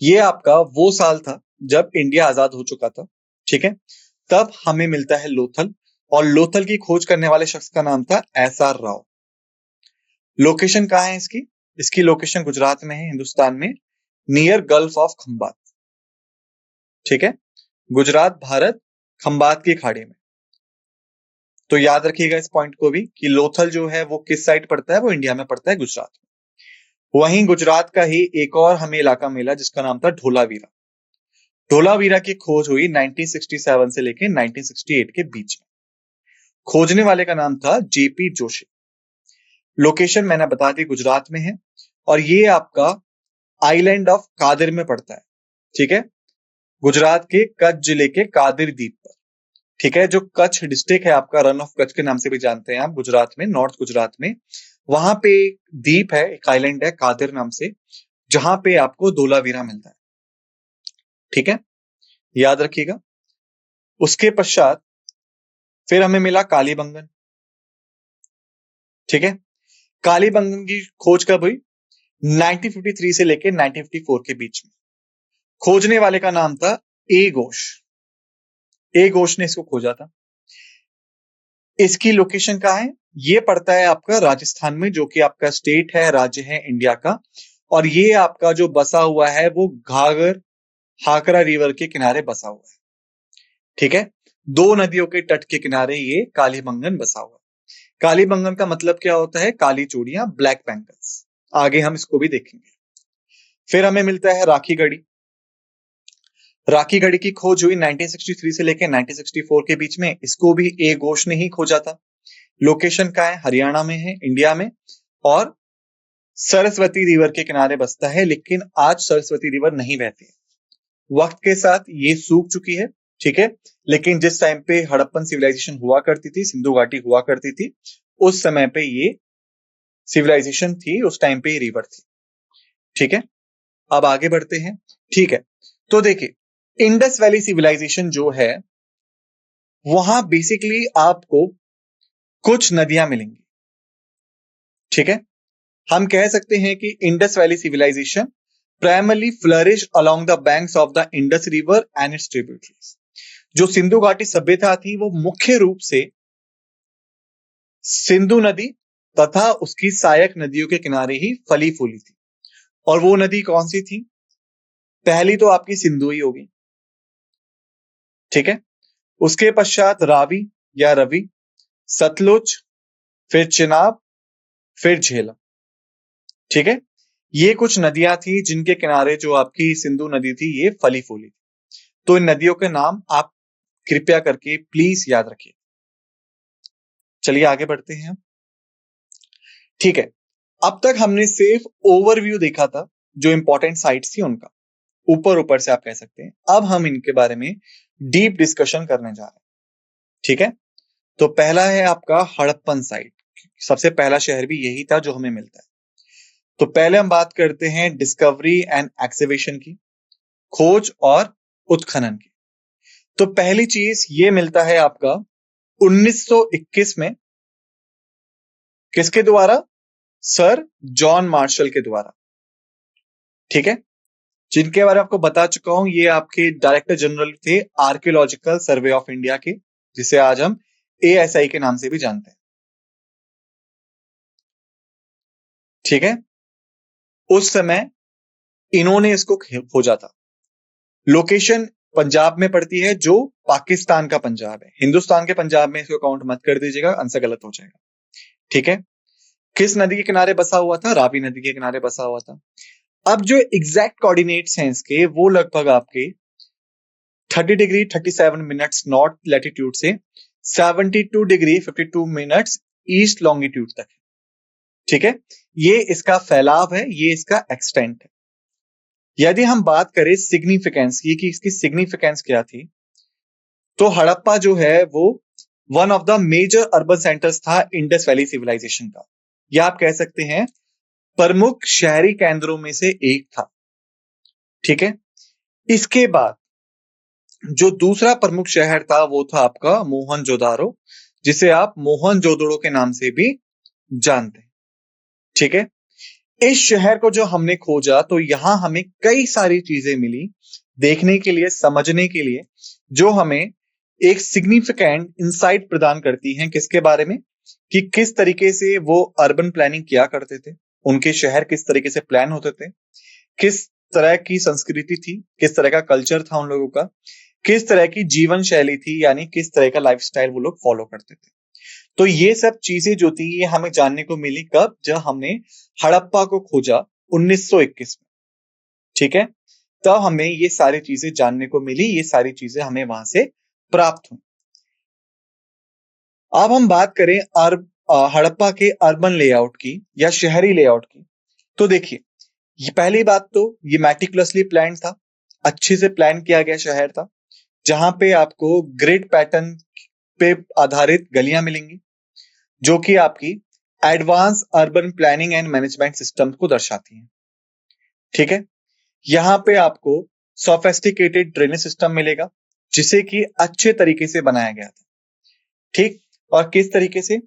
ये आपका वो साल था जब इंडिया आजाद हो चुका था। ठीक है, तब हमें मिलता है लोथल, और लोथल की खोज करने वाले शख्स का नाम था एस.आर. राव। लोकेशन कहाँ है इसकी, इसकी लोकेशन गुजरात में है, हिंदुस्तान में, नियर गल्फ ऑफ खंबात। ठीक है, गुजरात, भारत, खंबात की खाड़ी में। तो याद रखिएगा इस पॉइंट को भी कि लोथल जो है वो किस साइड पड़ता है, वो इंडिया में पड़ता है, गुजरात में। वहीं गुजरात का ही एक और हमें इलाका मिला जिसका नाम था ढोलावीरा। ढोलावीरा की खोज हुई 1967 से लेकर 1968 के बीच में। खोजने वाले का नाम था जेपी जोशी। लोकेशन मैंने बता दी, गुजरात में है, और ये आपका आइलैंड ऑफ कादिर में पड़ता है। ठीक है, गुजरात के कच्छ जिले के कादिर द्वीप पर। ठीक है, जो कच्छ डिस्ट्रिक्ट है आपका, रन ऑफ कच्छ के नाम से भी जानते हैं आप, गुजरात में, नॉर्थ गुजरात में, वहां पे एक द्वीप है, एक आइलैंड है कादिर नाम से, जहां पे आपको धोलावीरा मिलता है। ठीक है, याद रखिएगा। उसके पश्चात फिर हमें मिला कालीबंगन। ठीक है, कालीबंगन की खोज कब हुई, 1953 से लेकर 1954 के बीच में। खोजने वाले का नाम था ए घोष। ए घोष ने इसको खोजा था। इसकी लोकेशन कहाँ है, ये पड़ता है आपका राजस्थान में, जो कि आपका स्टेट है, राज्य है इंडिया का। और ये आपका जो बसा हुआ है वो घाघर हाकरा रिवर के किनारे बसा हुआ है। ठीक है, दो नदियों के तट के किनारे ये कालीबंगन बसा हुआ है। कालीबंगन का मतलब क्या होता है, काली चूड़ियां, ब्लैक बैंगल्स। आगे हम इसको भी देखेंगे। फिर हमें मिलता है राखीगढ़ी। राखी घड़ी की खोज हुई 1963 से लेकर 1964 के बीच में, इसको भी ए घोष ने ही खोजा था। लोकेशन का है, हरियाणा में है, इंडिया में, और सरस्वती रिवर के किनारे बसता है, लेकिन आज सरस्वती रिवर नहीं बहती है। वक्त के साथ ये सूख चुकी है, ठीक है, लेकिन जिस टाइम पे हड़प्पन सिविलाइजेशन हुआ करती थी, सिंधु घाटी हुआ करती थी, उस समय पे ये सिविलाइजेशन थी, उस टाइम पे ये रिवर थी, ठीक है। अब आगे बढ़ते हैं, ठीक है। तो देखिए, इंडस वैली सिविलाइजेशन जो है, वहां बेसिकली आपको कुछ नदियां मिलेंगी, ठीक है। हम कह सकते हैं कि Indus Valley civilization primarily flourish along the banks of the Indus river and its tributaries. जो सिंधु घाटी सभ्यता थी वो मुख्य रूप से सिंधु नदी तथा उसकी सहायक नदियों के किनारे ही फली फूली थी। और वो नदी कौन सी थी? पहली तो आपकी सिंधु ही होगी, ठीक है। उसके पश्चात रावी या रवि, सतलुज, फिर चिनाब, फिर झेलम, ठीक है। ये कुछ नदियां थी जिनके किनारे जो आपकी सिंधु नदी थी ये फली फूली थी। तो इन नदियों के नाम आप कृपया करके प्लीज याद रखिए। चलिए आगे बढ़ते हैं, ठीक है। अब तक हमने सिर्फ ओवरव्यू देखा था, जो इंपॉर्टेंट साइट्स थी उनका, ऊपर ऊपर से आप कह सकते हैं। अब हम इनके बारे में डीप डिस्कशन करने जा रहे हैं, ठीक है। तो पहला है आपका हड़प्पन साइट। सबसे पहला शहर भी यही था जो हमें मिलता है। तो पहले हम बात करते हैं डिस्कवरी एंड एक्सकवेशन की, खोज और उत्खनन की। तो पहली चीज ये मिलता है आपका 1921 में, किसके द्वारा? सर जॉन मार्शल के द्वारा, ठीक है, जिनके बारे में आपको बता चुका हूं। ये आपके डायरेक्टर जनरल थे आर्कियोलॉजिकल सर्वे ऑफ इंडिया के, जिसे आज हम ASI के नाम से भी जानते हैं, ठीक है। उस समय इन्होंने इसको खोजा था। लोकेशन पंजाब में पड़ती है, जो पाकिस्तान का पंजाब है। हिंदुस्तान के पंजाब में इसको काउंट मत कर दीजिएगा, आंसर गलत हो जाएगा, ठीक है। किस नदी के किनारे बसा हुआ था? रावी नदी के किनारे बसा हुआ था। अब जो एग्जैक्ट कोऑर्डिनेट्स हैं इसके, वो लगभग आपके 30 डिग्री 37 मिनट्स नॉर्थ लैटिट्यूड से 72 डिग्री 52 मिनट्स ईस्ट लॉन्गिट्यूड तक है, ठीक है। ये इसका फैलाव है, ये इसका एक्सटेंट है। यदि हम बात करें सिग्निफिकेंस की कि इसकी सिग्निफिकेंस क्या थी, तो हड़प्पा जो है वो one of the major urban centres था इंडस वैली सिविलाइजेशन का, या आप कह सकते हैं प्रमुख शहरी केंद्रों में से एक था, ठीक है। इसके बाद जो दूसरा प्रमुख शहर था वो था आपका मोहनजोदारो, जिसे आप मोहनजोदड़ो के नाम से भी जानते हैं, ठीक है। इस शहर को जो हमने खोजा तो यहां हमें कई सारी चीजें मिली देखने के लिए, समझने के लिए, जो हमें एक सिग्निफिकेंट इंसाइट प्रदान करती हैं किसके बारे में, कि किस तरीके से वो अर्बन प्लानिंग किया करते थे, उनके शहर किस तरीके से प्लान होते थे, किस तरह की संस्कृति थी, किस तरह का कल्चर था उन लोगों का, किस तरह की जीवन शैली थी, यानी किस तरह का लाइफस्टाइल वो लोग फॉलो करते थे। तो ये सब चीजें जो थी ये हमें जानने को मिली कब? जब हमने हड़प्पा को खोजा 1921 में, ठीक है। तब हमें ये सारी चीजें जानने को मिली, ये सारी चीजें हमें वहां से प्राप्त हुई। अब हम बात करें हड़प्पा के अर्बन लेआउट की या शहरी लेआउट की। तो देखिए, ये पहली बात तो ये मेटिकुलसली प्लान था, अच्छे से प्लान किया गया शहर था, जहां पे आपको ग्रिड पैटर्न पे आधारित गलियां मिलेंगी, जो कि आपकी advance urban planning and management system को दर्शाती हैं, ठीक है। यहां पे आपको सोफेस्टिकेटेड ड्रेनेज सिस्टम मिलेगा, जिसे कि अच्छे तरीके से बनाया गया था, ठीक। और किस तरीके से?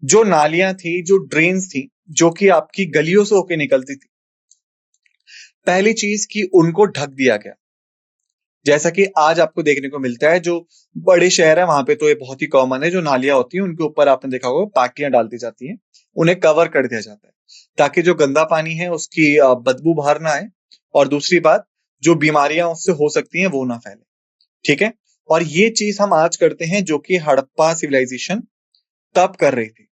जो नालियां थी, जो ड्रेन्स थी, जो कि आपकी गलियों से होकर निकलती थी, पहली चीज कि उनको ढक दिया गया। जैसा कि आज आपको देखने को मिलता है, जो बड़े शहर है वहां पे तो ये बहुत ही कॉमन है, जो नालियां होती हैं उनके ऊपर आपने देखा होगा पाटियां डाल दी जाती हैं, उन्हें कवर कर दिया जाता है, ताकि जो गंदा पानी है उसकी बदबू बाहर ना आए, और दूसरी बात, जो बीमारियां उससे हो सकती हैं वो ना फैले, ठीक है। और ये चीज हम आज करते हैं, जो कि हड़प्पा सिविलाइजेशन तब कर रही थी,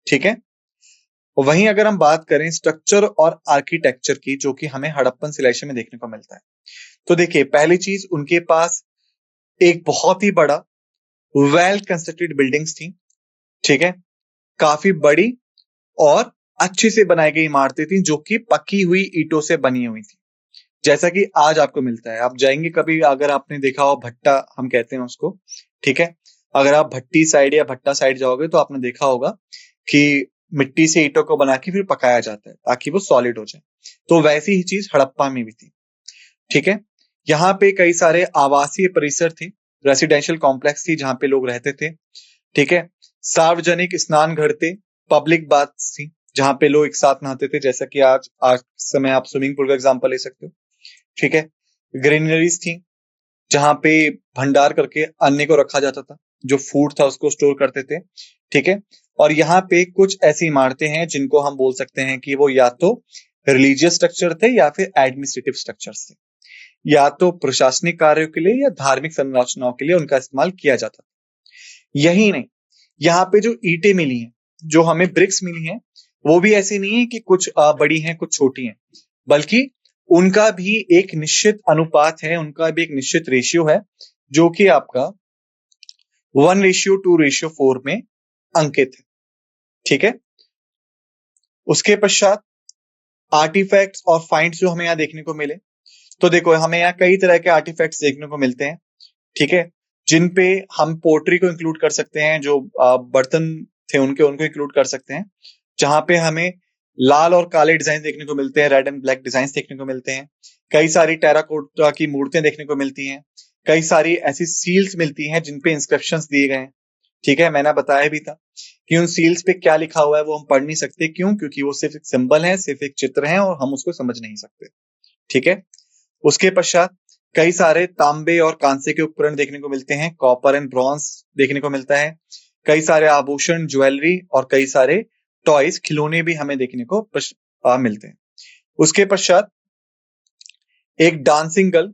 ठीक है। और वहीं अगर हम बात करें स्ट्रक्चर और आर्किटेक्चर की, जो कि हमें हड़प्पन सिविलाइजेशन में देखने को मिलता है, तो देखिए पहली चीज उनके पास एक बहुत ही बड़ा वेल कंस्ट्रक्टेड बिल्डिंग्स थी, ठीक है, काफी बड़ी और अच्छे से बनाई गई इमारतें थी जो कि पकी हुई ईंटों से बनी हुई थी, जैसा कि आज आपको मिलता है। आप जाएंगे कभी, अगर आपने देखा हो भट्टा, हम कहते हैं उसको, ठीक है, अगर आप भट्टी साइड या भट्टा साइड जाओगे तो आपने देखा होगा कि मिट्टी से ईंटों को बना के फिर पकाया जाता है ताकि वो सॉलिड हो जाए। तो वैसी ही चीज हड़प्पा में भी थी, ठीक है। यहाँ पे कई सारे आवासीय परिसर थे, रेसिडेंशियल कॉम्प्लेक्स थी जहां पे लोग रहते थे, ठीक है। सार्वजनिक स्नान घर थे, पब्लिक बाथ्स थी जहां पे लोग एक साथ नहाते थे, जैसा कि आज आज समय आप स्विमिंग पूल का एग्जांपल ले सकते हो, ठीक है। ग्रीनरीज थी जहां पे भंडार करके अन्न को रखा जाता था, जो फूड था उसको स्टोर करते थे, ठीक है। और यहाँ पे कुछ ऐसी इमारतें हैं जिनको हम बोल सकते हैं कि वो या तो रिलीजियस स्ट्रक्चर थे या फिर एडमिनिस्ट्रेटिव स्ट्रक्चर्स थे, या तो प्रशासनिक कार्यों के लिए या धार्मिक संरचनाओं के लिए उनका इस्तेमाल किया जाता था। यही नहीं, यहाँ पे जो ईंटें मिली हैं, जो हमें ब्रिक्स मिली हैं, वो भी ऐसी नहीं है कि कुछ बड़ी हैं कुछ छोटी हैं, बल्कि उनका भी एक निश्चित अनुपात है, उनका भी एक निश्चित रेशियो है, जो कि आपका 1:2:4 में अंकित है, ठीक है। उसके पश्चात आर्टिफैक्ट्स और फाइंड्स जो हमें यहाँ देखने को मिले, तो देखो हमें यहाँ कई तरह के आर्टिफैक्ट्स देखने को मिलते हैं, ठीक है, जिन पे हम पोट्री को इंक्लूड कर सकते हैं, जो बर्तन थे उनके उनको इंक्लूड कर सकते हैं, जहां पे हमें लाल और काले डिजाइन देखने को मिलते हैं, रेड एंड ब्लैक डिजाइन देखने को मिलते हैं, कई सारी टेराकोटा की मूर्तियां देखने को मिलती हैं, कई सारी ऐसी सील्स मिलती हैं जिनपे इंस्क्रिप्शंस दिए गए हैं, ठीक है। मैंने बताया भी था कि उन सील्स पे क्या लिखा हुआ है वो हम पढ़ नहीं सकते, क्यों? क्योंकि वो सिर्फ एक सिंबल है, सिर्फ एक चित्र है और हम उसको समझ नहीं सकते, ठीक है। उसके पश्चात कई सारे तांबे और कांसे के उपकरण देखने को मिलते हैं, कॉपर एंड ब्रॉन्ज देखने को मिलता है, कई सारे आभूषण, ज्वेलरी और कई सारे टॉयज, खिलौने भी हमें देखने को मिलते हैं। उसके पश्चात एक डांसिंग गर्ल,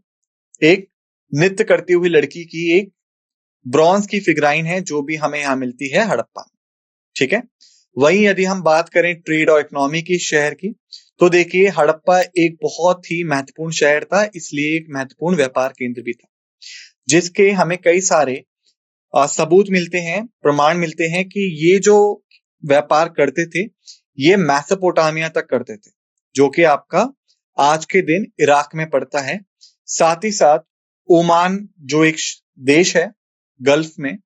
एक नृत्य करती हुई लड़की की एक ब्रॉन्ज की फिगराइन है जो भी हमें यहाँ मिलती है हड़प्पा, ठीक है। वहीं यदि हम बात करें ट्रेड और इकोनॉमी की शहर की, तो देखिए हड़प्पा एक बहुत ही महत्वपूर्ण शहर था, इसलिए एक महत्वपूर्ण व्यापार केंद्र भी था, जिसके हमें कई सारे सबूत मिलते हैं, प्रमाण मिलते हैं कि ये जो व्यापार करते थे ये मैसोपोटामिया तक करते थे, जो कि आपका आज के दिन इराक में पड़ता है। साथ ही साथ ओमान जो एक देश है गल्फ में,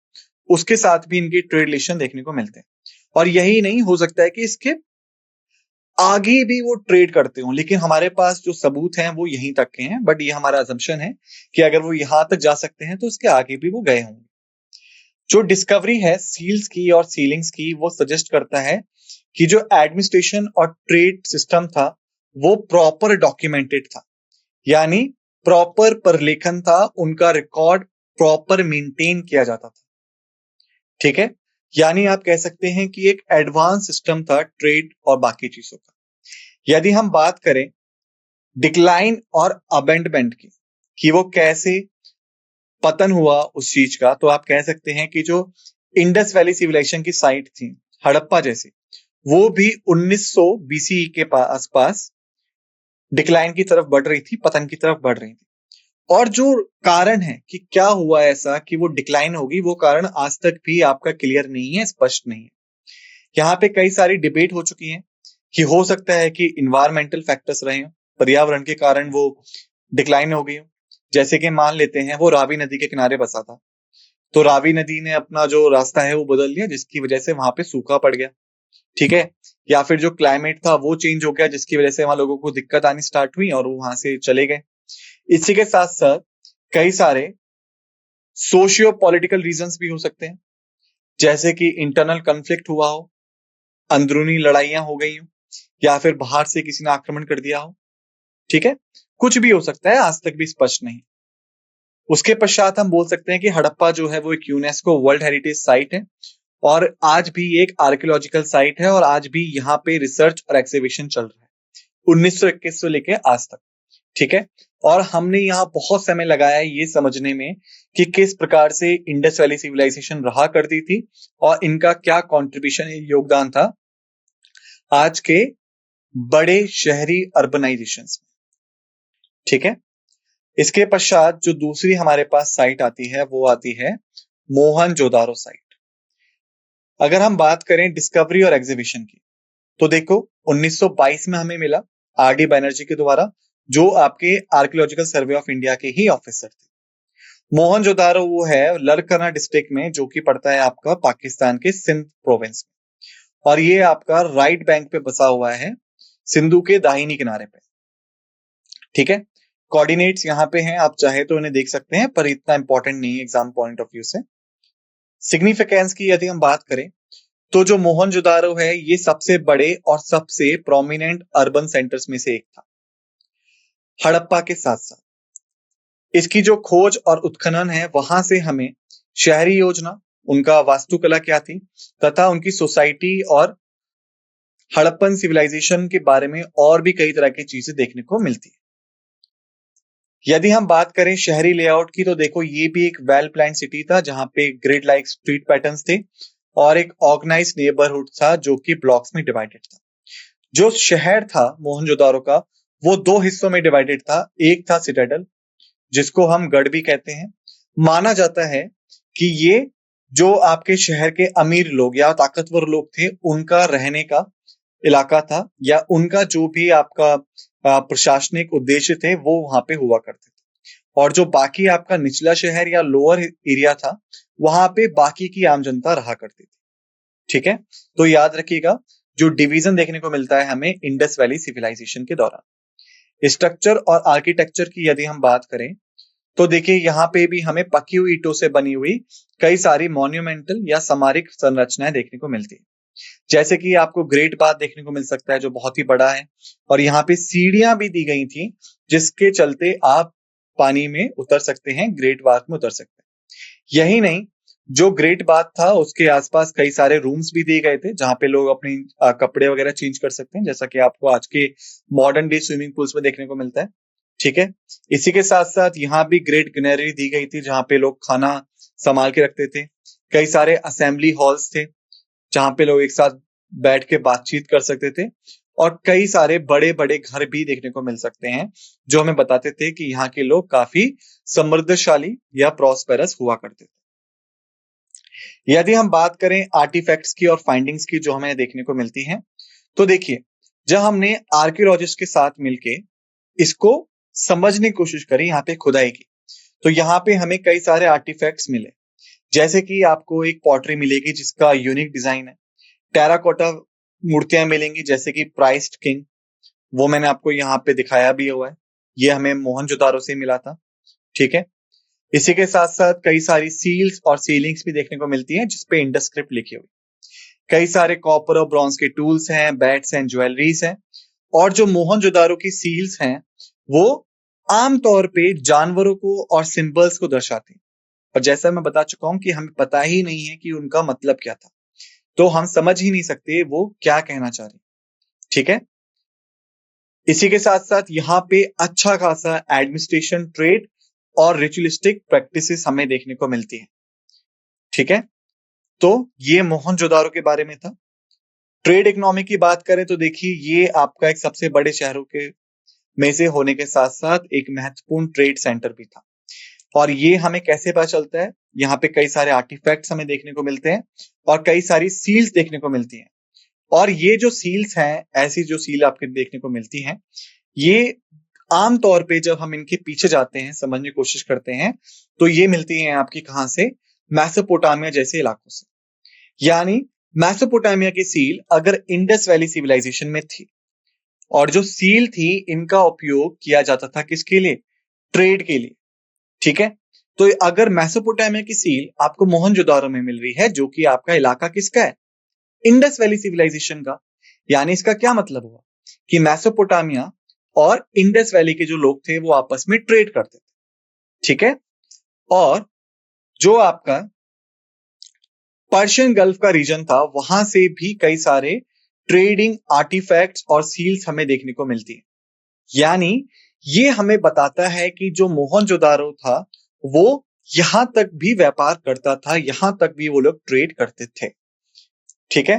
उसके साथ भी इनके ट्रेड रिलेशन देखने को मिलते हैं। और यही नहीं, हो सकता है कि इसके आगे भी वो ट्रेड करते हो, लेकिन हमारे पास जो सबूत हैं वो यहीं तक के हैं, बट ये हमारा अजम्पशन है कि अगर वो यहां तक जा सकते हैं तो उसके आगे भी वो गए होंगे। जो डिस्कवरी है सील्स की और सीलिंग्स की, वो सजेस्ट करता है कि जो एडमिनिस्ट्रेशन और ट्रेड सिस्टम था वो प्रॉपर डॉक्यूमेंटेड था, यानी प्रॉपर प्रलेखन था, उनका रिकॉर्ड प्रॉपर मेंटेन किया जाता था, ठीक है। यानी आप कह सकते हैं कि एक एडवांस सिस्टम था ट्रेड और बाकी चीजों का। यदि हम बात करें डिक्लाइन और अबेंडमेंट की, कि वो कैसे पतन हुआ उस चीज का, तो आप कह सकते हैं कि जो इंडस वैली सिविलाइजेशन की साइट थी हड़प्पा जैसी, वो भी 1900 बीसीई के आसपास डिक्लाइन की तरफ बढ़ रही थी, पतन की तरफ बढ़ रही थी। और जो कारण है कि क्या हुआ ऐसा कि वो डिक्लाइन होगी, वो कारण आज तक भी आपका क्लियर नहीं है, स्पष्ट नहीं है। यहाँ पे कई सारी डिबेट हो चुकी है कि हो सकता है कि इन्वायरमेंटल फैक्टर्स रहे हो, पर्यावरण के कारण वो डिक्लाइन हो गई हो। जैसे कि मान लेते हैं वो रावी नदी के किनारे बसा था, तो रावी नदी ने अपना जो रास्ता है वो बदल लिया, जिसकी वजह से वहां पे सूखा पड़ गया, ठीक है। या फिर जो क्लाइमेट था वो चेंज हो गया, जिसकी वजह से वहां लोगों को दिक्कत आनी स्टार्ट हुई और वो वहां से चले गए। इसी के साथ साथ कई सारे सोशियो पॉलिटिकल रीजंस भी हो सकते हैं, जैसे कि इंटरनल कन्फ्लिक्ट हुआ हो, अंदरूनी लड़ाइयां हो गई हो, या फिर बाहर से किसी ने आक्रमण कर दिया हो, ठीक है। कुछ भी हो सकता है, आज तक भी स्पष्ट नहीं। उसके पश्चात हम बोल सकते हैं कि हड़प्पा जो है वो एक यूनेस्को वर्ल्ड हेरिटेज साइट है और आज भी एक आर्कियोलॉजिकल साइट है, और आज भी यहाँ पे रिसर्च और एक्सिबिशन चल रहा है 1921 से लेके आज तक, ठीक है। और हमने यहाँ बहुत समय लगाया है ये समझने में कि किस प्रकार से इंडस वैली सिविलाइजेशन रहा करती थी और इनका क्या कंट्रीब्यूशन, योगदान था आज के बड़े शहरी अर्बनाइजेशंस में। ठीक है, इसके पश्चात जो दूसरी हमारे पास साइट आती है वो आती है मोहनजोदारो साइट। अगर हम बात करें डिस्कवरी और एग्जीबिशन की, तो देखो 1922 में हमें मिला आर.डी. बैनर्जी के द्वारा, जो आपके आर्कियोलॉजिकल सर्वे ऑफ इंडिया के ही ऑफिसर थे। मोहनजोदारो वो है लरकना डिस्ट्रिक्ट में, जो कि पड़ता है आपका पाकिस्तान के सिंध प्रोविंस में, और ये आपका राइट बैंक पे बसा हुआ है, सिंधु के दाहिनी किनारे पे। ठीक है, कोऑर्डिनेट्स यहाँ पे हैं, आप चाहे तो इन्हें देख सकते हैं, पर इतना इंपॉर्टेंट नहीं है एग्जाम पॉइंट ऑफ व्यू से। सिग्निफिकेंस की यदि हम बात करें, तो जो मोहनजोदारो है ये सबसे बड़े और सबसे प्रोमिनेंट अर्बन सेंटर्स में से एक था, हड़प्पा के साथ साथ। इसकी जो खोज और उत्खनन है, वहां से हमें शहरी योजना, उनका वास्तुकला क्या थी, तथा उनकी सोसाइटी और हड़प्पन सिविलाइजेशन के बारे में और भी कई तरह की चीजें देखने को मिलती है। यदि हम बात करें शहरी लेआउट की, तो देखो ये भी एक वेल प्लान सिटी था, जहां पे ग्रिड लाइक स्ट्रीट पैटर्न्स थे और एक ऑर्गेनाइज नेबरहुड था जो कि ब्लॉक्स में डिवाइडेड था। जो शहर था मोहनजोदारो का, वो दो हिस्सों में डिवाइडेड था। एक था सिटाडेल, जिसको हम गढ़ भी कहते हैं। माना जाता है कि ये जो आपके शहर के अमीर लोग या ताकतवर लोग थे, उनका रहने का इलाका था, या उनका जो भी आपका प्रशासनिक उद्देश्य थे वो वहां पे हुआ करते थे। और जो बाकी आपका निचला शहर या लोअर एरिया था, वहां पे बाकी की आम जनता रहा करती थी। ठीक है, तो याद रखिएगा, जो डिवीजन देखने को मिलता है हमें इंडस वैली सिविलाइजेशन के दौरान। स्ट्रक्चर और आर्किटेक्चर की यदि हम बात करें, तो देखिए यहाँ पे भी हमें पकी हुई ईंटों से बनी हुई कई सारी मॉन्यूमेंटल या स्मारक संरचनाएं देखने को मिलती है। जैसे कि आपको ग्रेट बाथ देखने को मिल सकता है, जो बहुत ही बड़ा है, और यहाँ पे सीढ़ियां भी दी गई थी, जिसके चलते आप पानी में उतर सकते हैं, ग्रेट बाथ में उतर सकते हैं। यही नहीं, जो ग्रेट बाथ था उसके आसपास कई सारे रूम्स भी दिए गए थे, जहां पे लोग अपने कपड़े वगैरह चेंज कर सकते हैं, जैसा कि आपको आज के मॉडर्न डे स्विमिंग पूल्स में देखने को मिलता है। ठीक है, इसी के साथ साथ यहाँ भी ग्रेट गैलरी दी गई थी, जहां पे लोग खाना संभाल के रखते थे। कई सारे असेंबली हॉल्स थे, जहां पे लोग एक साथ बैठ के बातचीत कर सकते थे, और कई सारे बड़े बड़े घर भी देखने को मिल सकते हैं, जो हमें बताते थे कि यहाँ के लोग काफी समृद्धशाली या प्रॉस्पेरस हुआ करते थे। यदि हम बात करें आर्टिफैक्ट्स की और फाइंडिंग्स की जो हमें देखने को मिलती हैं, तो देखिए, जब हमने आर्कियोलॉजिस्ट के साथ मिलके इसको समझने की कोशिश करी, यहाँ पे खुदाई की, तो यहाँ पे हमें कई सारे आर्टिफैक्ट्स मिले। जैसे कि आपको एक पॉटरी मिलेगी जिसका यूनिक डिजाइन है, टेराकोटा मूर्तियां मिलेंगी जैसे कि प्राइस्ड किंग, वो मैंने आपको यहाँ पे दिखाया भी हुआ है, ये हमें मोहनजोदारो से मिला था। ठीक है, इसी के साथ साथ कई सारी सील्स और सीलिंग्स भी देखने को मिलती हैं, जिसपे इंडस स्क्रिप्ट लिखी हुई। कई सारे कॉपर और ब्रॉन्ज के टूल्स हैं, बैट्स हैं, ज्वेलरीज हैं, और जो मोहनजोदारो की सील्स हैं वो आमतौर पे जानवरों को और सिंबल्स को दर्शाती हैं। और जैसा मैं बता चुका हूं कि हमें पता ही नहीं है कि उनका मतलब क्या था, तो हम समझ ही नहीं सकते वो क्या कहना चाह रहे। ठीक है, इसी के साथ साथ यहाँ पे अच्छा खासा एडमिनिस्ट्रेशन, ट्रेड और रिचुअलिस्टिक प्रैक्टिसेस हमें देखने को मिलती है। ठीक है, तो ये मोहनजोदारो के बारे में था। ट्रेड इकोनॉमी की बात करें तो देखिए, ये आपका एक सबसे बड़े शहरों के में से होने के साथ साथ एक महत्वपूर्ण ट्रेड सेंटर भी था। और ये हमें कैसे पता चलता है, यहाँ पे कई सारे आर्टिफैक्ट्स हमें देखने को मिलते हैं और कई सारी सील्स देखने को मिलती हैं। और ये जो सील्स हैं, ऐसी जो सील आपके देखने को मिलती हैं, ये आमतौर पे जब हम इनके पीछे जाते हैं, समझने की कोशिश करते हैं, तो ये मिलती हैं आपकी कहां से, मेसोपोटामिया जैसे इलाकों से। यानी मेसोपोटामिया की सील अगर इंडस वैली सिविलाइजेशन में थी, और जो सील थी इनका उपयोग किया जाता था किसके लिए, ट्रेड के लिए। ठीक है, तो अगर मेसोपोटामिया की सील आपको मोहनजोदारो में मिल रही है, जो कि आपका इलाका किसका है, इंडस वैली सिविलाइजेशन का, यानी इसका क्या मतलब हुआ कि मेसोपोटामिया और इंडस वैली के जो लोग थे वो आपस में ट्रेड करते थे। ठीक है, और जो आपका पर्शियन गल्फ का रीजन था, वहां से भी कई सारे ट्रेडिंग आर्टिफैक्ट्स और सील्स हमें देखने को मिलती है। यानी ये हमें बताता है कि जो मोहनजोदारो था वो यहां तक भी व्यापार करता था, यहां तक भी वो लोग ट्रेड करते थे। ठीक है,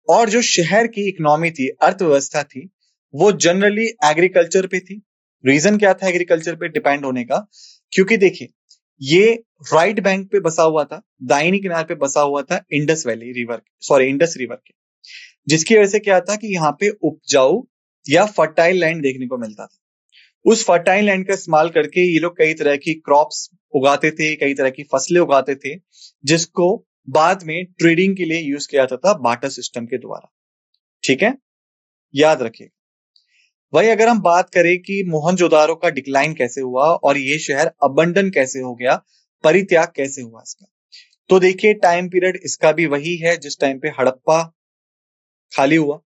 और जो शहर की इकोनॉमी थी, अर्थव्यवस्था थी, वो जनरली एग्रीकल्चर पे थी। रीजन क्या था एग्रीकल्चर पे डिपेंड होने का? क्योंकि देखिए, ये राइट बैंक पे बसा हुआ था, दाहिनी किनारे पे बसा हुआ था Indus valley river, sorry Indus river के, जिसकी वजह से क्या था कि यहाँ पे उपजाऊ या फर्टाइल लैंड देखने को मिलता था। उस फर्टाइल लैंड का इस्तेमाल करके ये लोग कई तरह की क्रॉप्स उगाते थे, कई तरह की फसलें उगाते थे, जिसको बाद में ट्रेडिंग के लिए यूज किया जाता था बार्टर सिस्टम के द्वारा। ठीक है, याद रखिए। वही अगर हम बात करें कि मोहनजोदारो का डिक्लाइन कैसे हुआ और ये शहर अबंडन कैसे हो गया, परित्याग कैसे हुआ इसका, तो देखिए टाइम पीरियड इसका भी वही है जिस टाइम पे हड़प्पा खाली हुआ।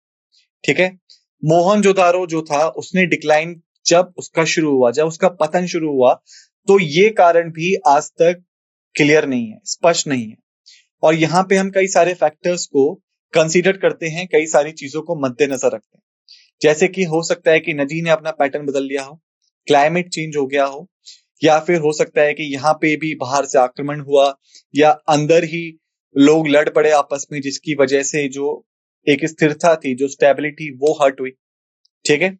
ठीक है, मोहनजोदारो जो था उसने डिक्लाइन जब उसका शुरू हुआ, जब उसका पतन शुरू हुआ, तो ये कारण भी आज तक क्लियर नहीं है, स्पष्ट नहीं है। और यहाँ पे हम कई सारे फैक्टर्स को कंसीडर करते हैं, कई सारी चीजों को मद्देनजर रखते हैं, जैसे कि हो सकता है कि नदी ने अपना पैटर्न बदल लिया हो, क्लाइमेट चेंज हो गया हो, या फिर हो सकता है कि यहाँ पे भी बाहर से आक्रमण हुआ, या अंदर ही लोग लड़ पड़े आपस में, जिसकी वजह से जो एक स्थिरता थी, जो स्टेबिलिटी, वो हर्ट हुई। ठीक है,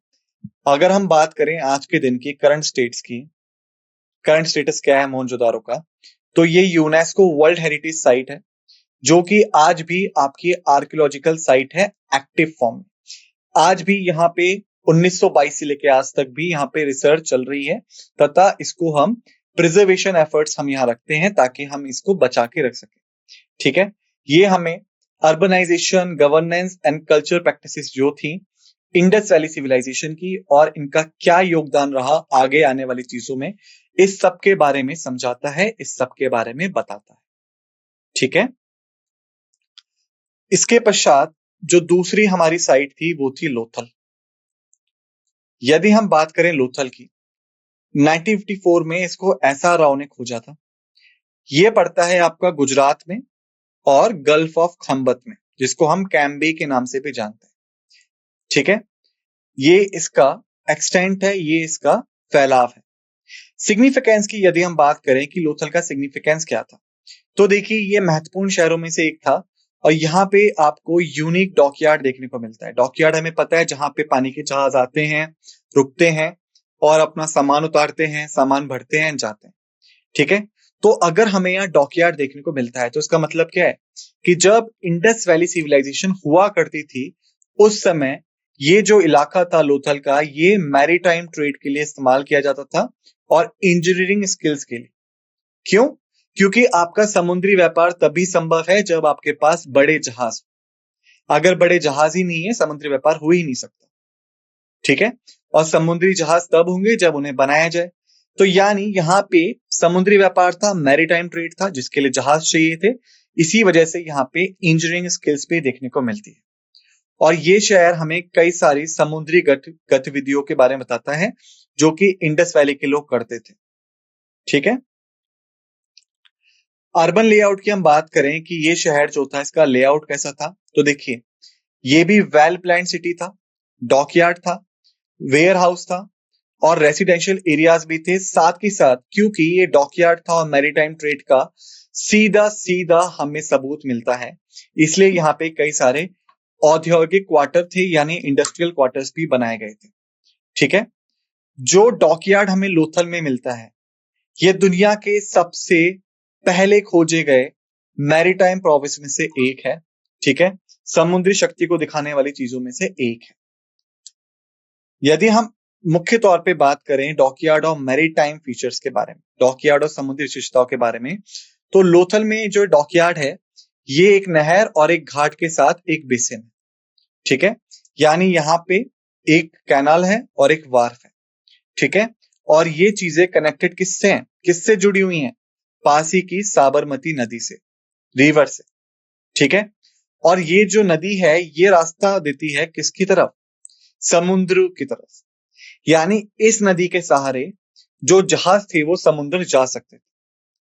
अगर हम बात करें आज के दिन की करंट स्टेट्स की, करंट स्टेटस क्या है मोहनजोदारो का, तो ये यूनेस्को वर्ल्ड हेरिटेज साइट है, जो कि आज भी आपकी आर्कियोलॉजिकल साइट है एक्टिव फॉर्म में। आज भी यहाँ पे 1922 से लेके आज तक भी यहाँ पे रिसर्च चल रही है, तथा इसको हम प्रिजर्वेशन एफर्ट्स हम यहाँ रखते हैं ताकि हम इसको बचा के रख सकें। ठीक है, ये हमें urbanization, governance and culture practices जो थी इंडस वैली सिविलाइजेशन की, और इनका क्या योगदान रहा आगे आने वाली चीजों में, इस सब के बारे में समझाता है, इस सब के बारे में बताता है। ठीक है, इसके पश्चात जो दूसरी हमारी साइट थी वो थी लोथल। यदि हम बात करें लोथल की, 1954 में इसको एसआर राव ने खोजा था। ये पड़ता है आपका गुजरात में और गल्फ ऑफ खंबत में, जिसको हम कैम्बे के नाम से भी जानते हैं। ठीक है, ये इसका एक्सटेंट है, ये इसका फैलाव है। सिग्निफिकेंस की यदि हम बात करें कि लोथल का सिग्निफिकेंस क्या था, तो देखिए ये महत्वपूर्ण शहरों में से एक था, और यहाँ पे आपको यूनिक डॉकयार्ड देखने को मिलता है। डॉकयार्ड हमें पता है जहां पे पानी के जहाज आते हैं, रुकते हैं और अपना सामान उतारते हैं, सामान भरते हैं, जाते हैं। ठीक है, तो अगर हमें यहाँ डॉकयार्ड देखने को मिलता है तो इसका मतलब क्या है कि जब इंडस वैली सिविलाइजेशन हुआ करती थी, उस समय ये जो इलाका था लोथल का, ये मैरीटाइम ट्रेड के लिए इस्तेमाल किया जाता था और इंजीनियरिंग स्किल्स के लिए। क्यों? क्योंकि आपका समुद्री व्यापार तभी संभव है जब आपके पास बड़े जहाज, अगर बड़े जहाज ही नहीं है समुद्री व्यापार हो ही नहीं सकता। ठीक है, और समुद्री जहाज तब होंगे जब उन्हें बनाया जाए। तो यानी यहाँ पे समुद्री व्यापार था, मैरीटाइम ट्रेड था, जिसके लिए जहाज चाहिए थे। इसी वजह से यहाँ पे इंजीनियरिंग स्किल्स भी देखने को मिलती है। और ये शहर हमें कई सारी समुद्री गतिविधियों के बारे में बताता है जो कि इंडस वैली के लोग करते थे। ठीक है, अर्बन लेआउट की हम बात करें कि ये शहर जो था इसका लेआउट कैसा था, तो देखिए ये भी वेल प्लान्ड सिटी था, डॉकयार्ड था, वेयर हाउस था और रेसिडेंशियल एरियाज भी थे साथ ही साथ। क्योंकि ये डॉकयार्ड था और मैरीटाइम ट्रेड का सीधा सीधा हमें सबूत मिलता है, इसलिए यहाँ पे कई सारे औद्योगिक क्वार्टर थे, यानी इंडस्ट्रियल क्वार्टर्स भी बनाए गए थे। ठीक है, जो डॉकयार्ड हमें लोथल में मिलता है, ये दुनिया के सबसे पहले खोजे गए मैरीटाइम प्रोविंस में से एक है। ठीक है, समुद्री शक्ति को दिखाने वाली चीजों में से एक है। यदि हम मुख्य तौर पे बात करें डॉकयार्ड और मैरीटाइम फीचर्स के बारे में, डॉकयार्ड और समुद्री विशेषताओं के बारे में, तो लोथल में जो डॉकयार्ड है ये एक नहर और एक घाट के साथ एक बेसिन है। ठीक है, यानी यहाँ पे एक कैनाल है और एक वार्फ है। ठीक है, और ये चीजें कनेक्टेड किससे हैं, किससे जुड़ी हुई हैं? पास ही की साबरमती नदी से, रिवर से। ठीक है, और ये जो नदी है ये रास्ता देती है किसकी तरफ? समुद्र की तरफ। यानी इस नदी के सहारे जो जहाज थे वो समुद्र जा सकते थे।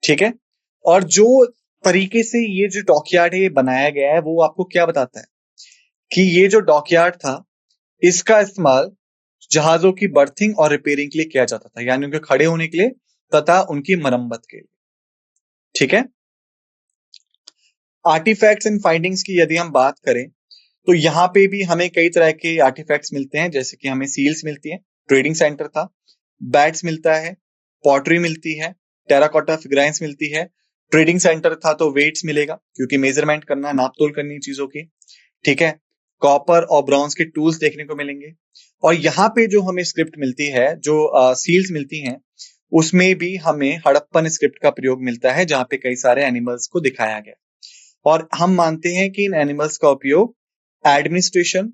ठीक है, और जो तरीके से ये जो डॉकयार्ड है ये बनाया गया है, वो आपको क्या बताता है कि ये जो डॉकयार्ड था इसका इस्तेमाल जहाजों की बर्थिंग और रिपेयरिंग के लिए किया जाता था, यानी उनके खड़े होने के लिए तथा उनकी मरम्मत के लिए। ठीक है, आर्टिफैक्ट्स एंड फाइंडिंग्स की यदि हम बात करें तो यहाँ पे भी हमें कई तरह के आर्टिफैक्ट्स मिलते हैं, जैसे कि हमें सील्स मिलती है, ट्रेडिंग सेंटर था, बैट्स मिलता है, पॉटरी मिलती है, टेराकोटा फिगराइंस मिलती है। ट्रेडिंग सेंटर था तो वेट्स मिलेगा क्योंकि मेजरमेंट करना, नापतोल करनी है चीजों की, ठीक है। कॉपर और ब्रॉन्ज के टूल्स देखने को मिलेंगे। और यहाँ पे जो हमें स्क्रिप्ट मिलती है, जो सील्स मिलती हैं, उसमें भी हमें हड़प्पन स्क्रिप्ट का प्रयोग मिलता है, जहां पे कई सारे एनिमल्स को दिखाया गया। और हम मानते हैं कि इन एनिमल्स का उपयोग एडमिनिस्ट्रेशन,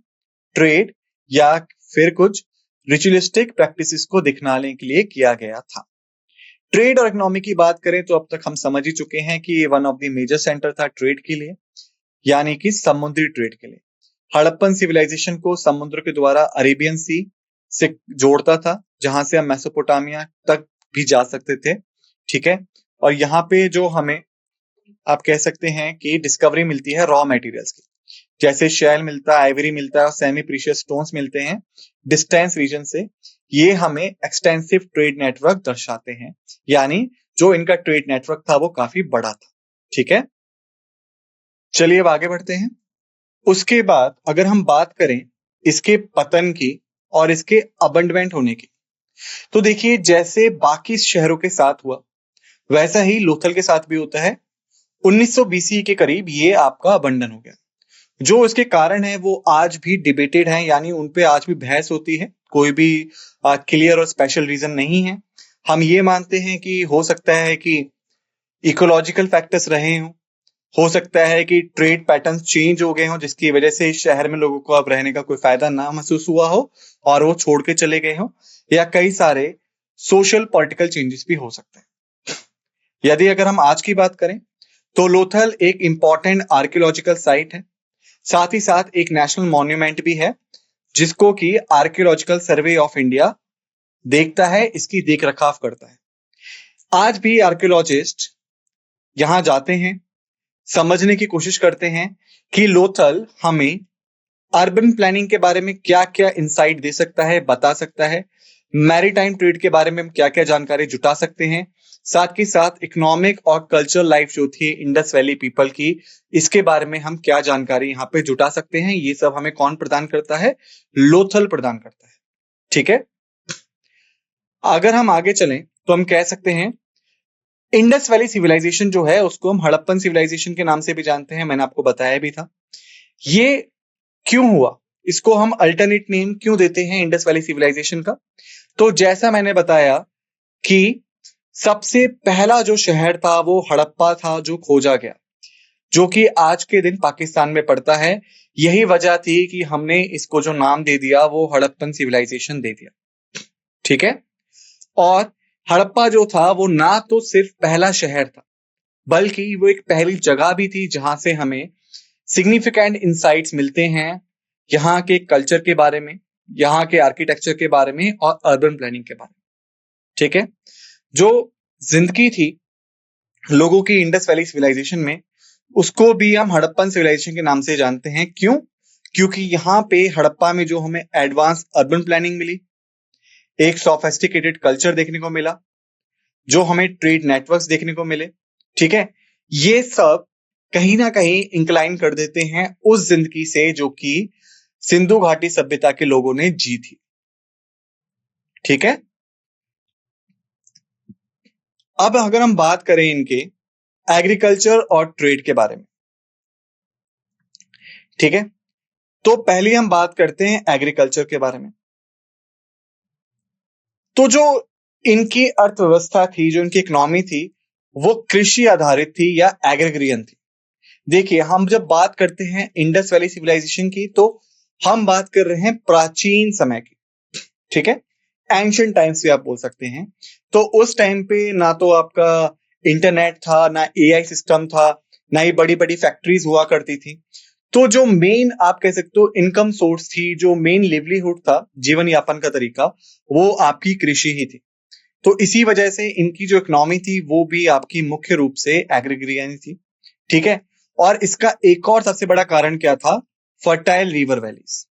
ट्रेड या फिर कुछ रिचुअलिस्टिक प्रैक्टिसेस को दिखलाने के लिए किया गया था। ट्रेड और इकोनॉमी की बात करें तो अब तक हम समझ ही चुके हैं कि ये one of the major centre था ट्रेड के लिए, यानी कि समुद्री ट्रेड के लिए। हड़प्पन सिविलाइजेशन को समुद्र के द्वारा अरेबियन सी से जोड़ता था, जहां से हम मेसोपोटामिया तक भी जा सकते थे, ठीक है। और यहाँ पे जो हमें आप कह सकते हैं कि डिस्कवरी मिलती है रॉ मटेरियल्स की, जैसे शेल मिलता है, आइवरी मिलता है और सेमी प्रीशियस स्टोन्स मिलते हैं डिस्टेंस रीजन से। ये हमें एक्सटेंसिव ट्रेड नेटवर्क दर्शाते हैं, यानी जो इनका ट्रेड नेटवर्क था वो काफी बड़ा था, ठीक है। चलिए अब आगे बढ़ते हैं। उसके बाद अगर हम बात करें इसके पतन की और इसके अबंडमेंट होने की, तो देखिए जैसे बाकी शहरों के साथ हुआ वैसा ही लोथल के साथ भी होता है। 1900 बीसी के करीब ये आपका अबंडन हो गया। जो इसके कारण है वो आज भी डिबेटेड है, यानी उन पे आज भी बहस होती है, कोई भी क्लियर और स्पेशल रीजन नहीं है। हम ये मानते हैं कि हो सकता है कि इकोलॉजिकल फैक्टर्स रहे हों, हो सकता है कि ट्रेड पैटर्न्स चेंज हो गए हों, जिसकी वजह से इस शहर में लोगों को अब रहने का कोई फायदा ना महसूस हुआ हो और वो छोड़ के चले गए हों, या कई सारे सोशल पॉलिटिकल चेंजेस भी हो सकते हैं। यदि अगर हम आज की बात करें तो लोथल एक इंपॉर्टेंट आर्कियोलॉजिकल साइट है, साथ ही साथ एक नेशनल मॉन्यूमेंट भी है, जिसको कि आर्कियोलॉजिकल सर्वे ऑफ इंडिया देखता है, इसकी देख रखाव करता है। आज भी आर्कियोलॉजिस्ट यहां जाते हैं, समझने की कोशिश करते हैं कि लोथल हमें अर्बन प्लानिंग के बारे में क्या क्या इंसाइट दे सकता है, बता सकता है, मैरीटाइम ट्रेड के बारे में हम क्या क्या जानकारी जुटा सकते हैं, साथ ही साथ इकोनॉमिक और कल्चरल लाइफ जो थी इंडस वैली पीपल की, इसके बारे में हम क्या जानकारी यहाँ पे जुटा सकते हैं। ये सब हमें कौन प्रदान करता है? लोथल प्रदान करता है, ठीक है। अगर हम आगे चलें तो हम कह सकते हैं इंडस वैली सिविलाइजेशन जो है उसको हम हड़प्पन सिविलाइजेशन के नाम से भी जानते हैं, मैंने आपको बताया भी था। ये क्यों हुआ, इसको हम अल्टरनेट नेम क्यों देते हैं इंडस वैली सिविलाइजेशन का? तो जैसा मैंने बताया कि सबसे पहला जो शहर था वो हड़प्पा था, जो खोजा गया, जो कि आज के दिन पाकिस्तान में पड़ता है। यही वजह थी कि हमने इसको जो नाम दे दिया वो हड़प्पन सिविलाइजेशन दे दिया, ठीक है। और हड़प्पा जो था वो ना तो सिर्फ पहला शहर था, बल्कि वो एक पहली जगह भी थी जहां से हमें सिग्निफिकेंट इंसाइट्स मिलते हैं यहाँ के कल्चर के बारे में, यहाँ के आर्किटेक्चर के बारे में और अर्बन प्लानिंग के बारे में, ठीक है। जो जिंदगी थी लोगों की इंडस वैली सिविलाइजेशन में, उसको भी हम हड़प्पन सिविलाइजेशन के नाम से जानते हैं। क्यों? क्योंकि यहाँ पे हड़प्पा में जो हमें एडवांस अर्बन प्लानिंग मिली, एक सोफिस्टिकेटेड कल्चर देखने को मिला, जो हमें ट्रेड नेटवर्क्स देखने को मिले, ठीक है। ये सब कहीं ना कहीं इंक्लाइन कर देते हैं उस जिंदगी से जो कि सिंधु घाटी सभ्यता के लोगों ने जी थी, ठीक है। अब अगर हम बात करें इनके एग्रीकल्चर और ट्रेड के बारे में, ठीक है, तो पहले हम बात करते हैं एग्रीकल्चर के बारे में। तो जो इनकी अर्थव्यवस्था थी, जो इनकी इकोनॉमी थी, वो कृषि आधारित थी या एग्रीग्रियन थी। देखिए हम जब बात करते हैं इंडस वैली सिविलाइजेशन की तो हम बात कर रहे हैं प्राचीन समय की, ठीक है, एंशिएंट टाइम्स भी आप बोल सकते हैं। तो उस टाइम पे ना तो आपका इंटरनेट था, ना एआई सिस्टम था, ना ही बड़ी बड़ी फैक्ट्रीज हुआ करती थी। तो जो मेन आप कह सकते हो इनकम सोर्स थी, जो मेन लिवलीहुड था, जीवन यापन का तरीका, वो आपकी कृषि ही थी। तो इसी वजह से इनकी जो इकोनॉमी थी वो भी आपकी मुख्य रूप से एग्रीग्रियन थी, ठीक है। और इसका एक और सबसे बड़ा कारण क्या था? फर्टाइल रिवर वैलीज,